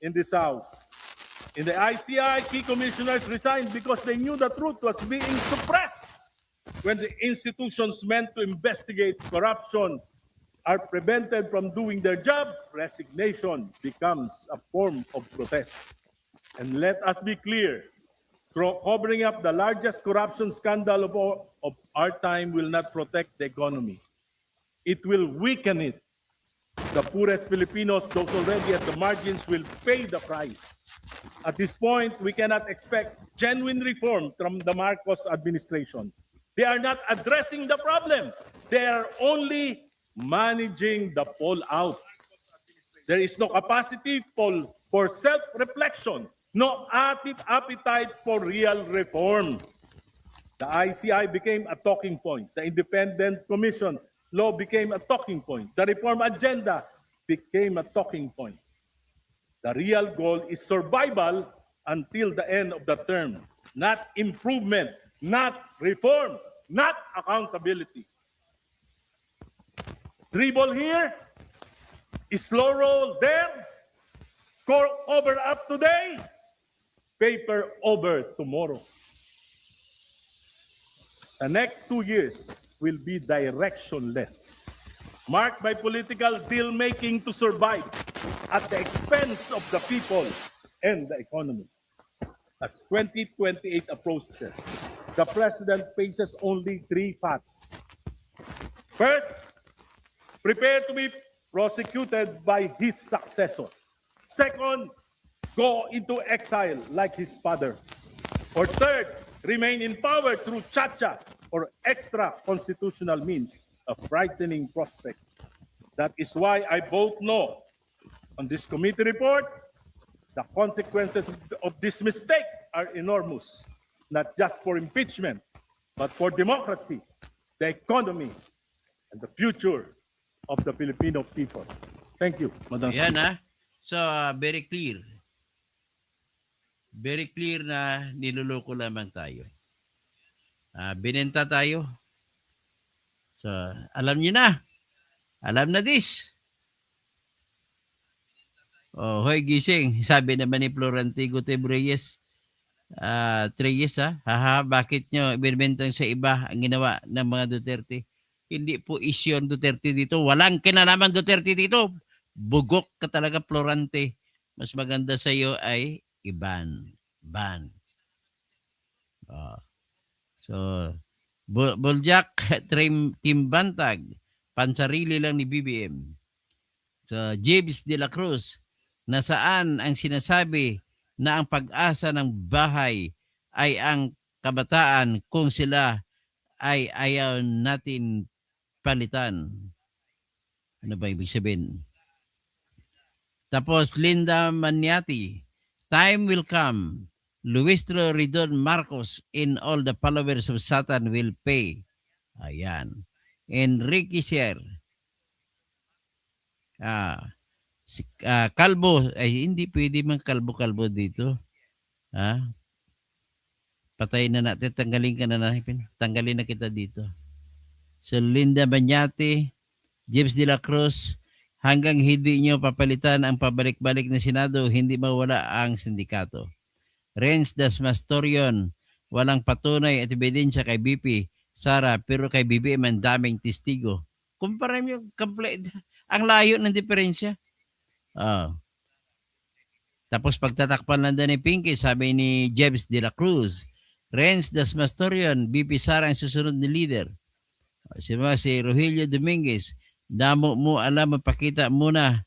in this House. In the ICI, key commissioners resigned because they knew the truth was being suppressed. When the institutions meant to investigate corruption are prevented from doing their job, resignation becomes a form of protest. And let us be clear, covering up the largest corruption scandal of our time will not protect the economy. It will weaken it. The poorest Filipinos, those already at the margins, will pay the price. At this point, we cannot expect genuine reform from the Marcos administration. They are not addressing the problem. They are only managing the fallout. There is no capacity for self-reflection, no appetite for real reform. The ICI became a talking point. The Independent Commission law became a talking point. The reform agenda became a talking point. The real goal is survival until the end of the term, not improvement, not reform, not accountability. Dribble here, slow roll there, cover up today, paper over tomorrow. The next 2 years will be directionless, marked by political deal-making to survive at the expense of the people and the economy. As 2028 approaches, the president faces only 3 paths. First, prepare to be prosecuted by his successor. Second, go into exile like his father. Or third, remain in power through chacha or extra constitutional means, a frightening prospect. That is why I vote no on this committee report. The consequences of this mistake are enormous, not just for impeachment, but for democracy, the economy, and the future of the Filipino people. Thank you, Madam Yan Speaker. So, very clear. Very clear na niluloko lamang tayo. Binenta tayo. So, alam niyo na. Alam na this. Oh, hoy gising. Sabi naman ni Florantigo Tebreyes, 3 years Haha, bakit nyo binibentang sa iba ang ginawa ng mga Duterte? Hindi po issue ang Duterte dito. Walang kinalaman Duterte dito. Bugok ka talaga, Florante. Mas maganda sa iyo ay ban. So, Boljak, Team Bantag, pansarili lang ni BBM. So, James de la Cruz, nasaan ang sinasabi na ang pag-asa ng bahay ay ang kabataan kung sila ay ayaw natin palitan. Ano ba ibig sabihin? Tapos Linda Maniati, time will come. Luistro, Ridon, Marcos, and all the followers of Satan will pay. Ayan. Enrique Sher. Kalbo. Ay, hindi pwede mang kalbo-kalbo dito. Patayin na natin. Tanggalin ka na natin. Tanggalin na kita dito. So, Linda Banyate, James de la Cruz, hanggang hindi nyo papalitan ang pabalik-balik na Senado, hindi mawala ang sindikato. Renz Dasmastorion, walang patunay at ebidensya kay BP Sara, pero kay BBM ang daming testigo. Kumpara nyo, ang layo ng diferensya. Tapos pagtatakpan lang doon ni Pinky, sabi ni James de la Cruz, Renz Dasmastorion, BP Sara ang susunod ni leader. Si Rogelio Dominguez, damo mo alam, mapakita muna.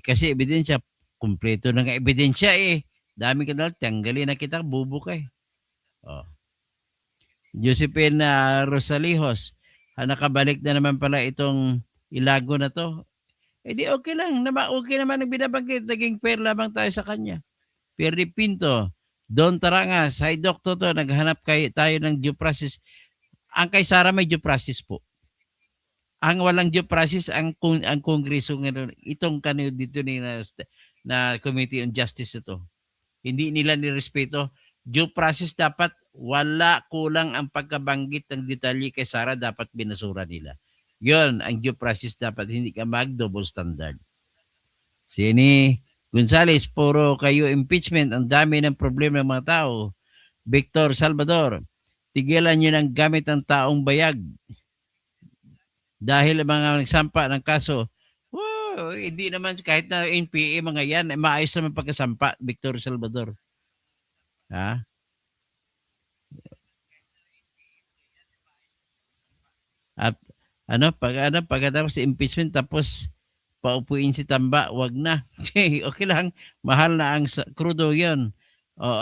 Kasi ebidensya, kumpleto na nga ebidensya Dami ka na, tanggalin na kita, bubo ka Josephine Rosalihos, nakabalik na naman pala itong ilago na to. Di okay lang, okay naman ang binabanggit, naging fair lamang tayo sa kanya. Perry Pinto, Don Tarangas, hi Doktor to, naghanap tayo ng due process. Ang kay Sara may due process po. Ang walang due process, ang Kongreso ngayon, itong kanyo dito na Committee on Justice ito. Hindi nila nirespeto. Due process dapat wala, kulang ang pagkabanggit ng detalye kay Sara, dapat binasura nila. Yun, ang due process dapat, hindi ka mag-double standard. Sini Gonzales, puro kayo impeachment, ang dami ng problema ng mga tao. Victor Salvador, tigilan nyo ng gamit ng taong bayag. Dahil mga nagsampa ng kaso, hindi naman kahit na NPA mga yan, maayos naman pagkasampa, Victor Salvador. At pagkatapos impeachment, tapos paupuin si Tamba, wag na. Okay lang, mahal na ang krudo 'yon.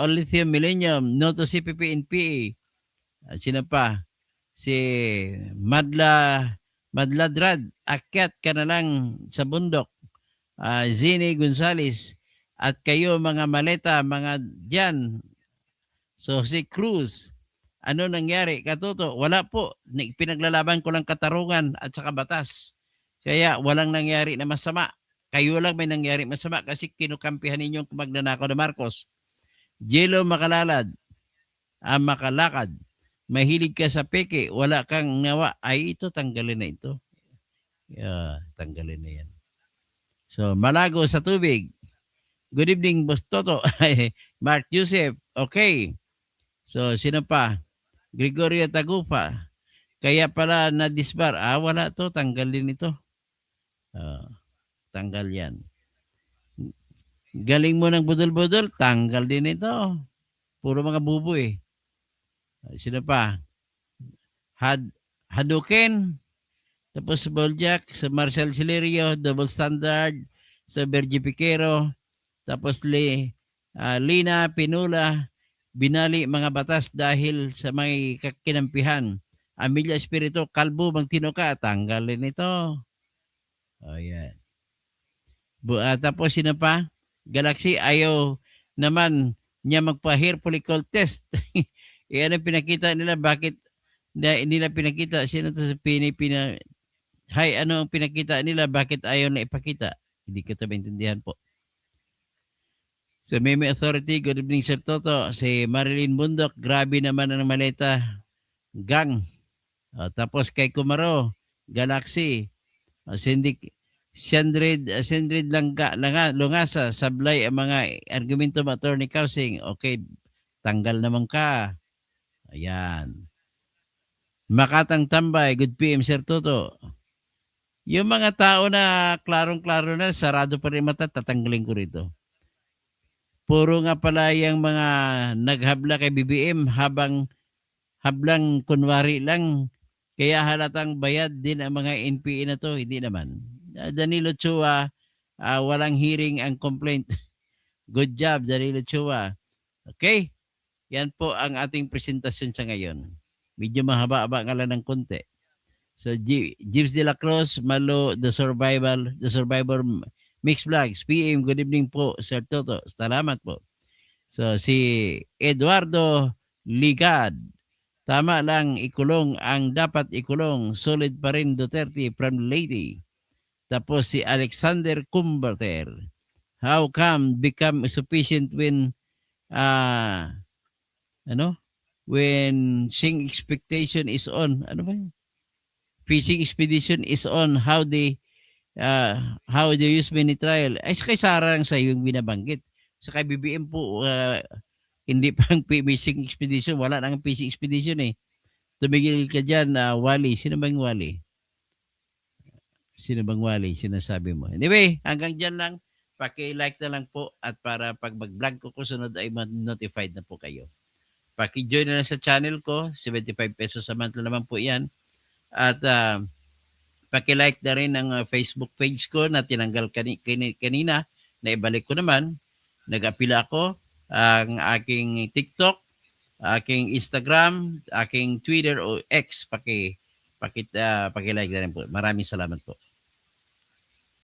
Lithium Millennium, no to CPP and PA. At sino pa? Si Madladrad, akyat ka na lang sa bundok. Zini Gonzales, at kayo mga maleta, mga dyan. So si Cruz, ano nangyari? Katuto, wala po. Pinaglalaban ko lang katarungan at saka batas. Kaya walang nangyari na masama. Kayo lang may nangyari masama kasi kinukampihan ninyong magnanakaw na Marcos. Jelo Makalalad, makalakad. Mahilig ka sa peke, wala kang nawa. Ay, ito, tanggalin na ito. Tanggalin na yan. So, Malago sa tubig. Good evening, Boss Toto. Mark Joseph, okay. So, sino pa? Gregorio Tagupa. Kaya pala na-disbar. Wala to, tanggalin ito. Tanggal yan. Galing mo ng budol-budol, tanggal din ito. Puro mga bubo eh. Sino pa? Haduken, tapos sa Boljak, sa Marcel Silerio, Double Standard, sa Bergie Piquero, tapos Lina Pinula, binali mga batas dahil sa may kinampihan. Amelia Espiritu, kalbo, magtino ka, tanggalin ito. Yan. Tapos sino pa? Galaxy, ayaw naman niya magpa-hair follicle test. Ano pinakita nila? Bakit nila pinakita? Sino to sa Pinipina? Hay, ano ang pinakita nila? Bakit ayaw na ipakita? Hindi ko ito maintindihan po. So, Meme Authority, good evening, Sir Toto. Si Marilyn Bundok, grabe naman ang maleta. Gang. Tapos kay Kumaro, Galaxy. Sandrid Lungasa, sablay ang mga argumento ng Attorney Kausing. Okay, tanggal naman ka. Ayan. Makatang Tambay, good PM, Sir Toto. Yung mga tao na klarong-klaro na, sarado pa rin mata, tatanggalin ko rito. Puro nga pala yung mga naghabla kay BBM hablang kunwari lang. Kaya halatang bayad din ang mga NPA na to. Hindi naman. Danilo Chua, walang hearing ang complaint. Good job, Danilo Chua. Okay? Yan po ang ating presentasyon sa ngayon. Medyo mahaba-haba nga lang ng konti. So, Gibbs de la Cruz, Malo, The Survivor Mixed Vlogs, PM, good evening po, Sir Toto. Salamat po. So, si Eduardo Ligad, tama lang, ikulong ang dapat ikulong. Solid pa rin Duterte from Lady. Tapos si Alexander Cumberter, how come become sufficient when when sing expectation is on? Ano ba yun? Fishing expedition is on, how they use many trial. Ay, kay Sara lang sa yung binabanggit. Sa kay BBM po, hindi pang fishing expedition. Wala nang fishing expedition eh. Tumigil ka dyan, Wally. Sino bang Wally? Sino bang Wally? Sinasabi mo. Anyway, hanggang dyan lang. Paki-like na lang po at para pag mag-vlog ko sunod ay notified na po kayo. Paki-join na lang sa channel ko. 75 pesos a month naman po yan. At paki-like na rin ang Facebook page ko na tinanggal kanina. Naibalik ko naman. Nag-apila ako. Ang aking TikTok, aking Instagram, aking Twitter o X. Paki-like na rin po. Maraming salamat po.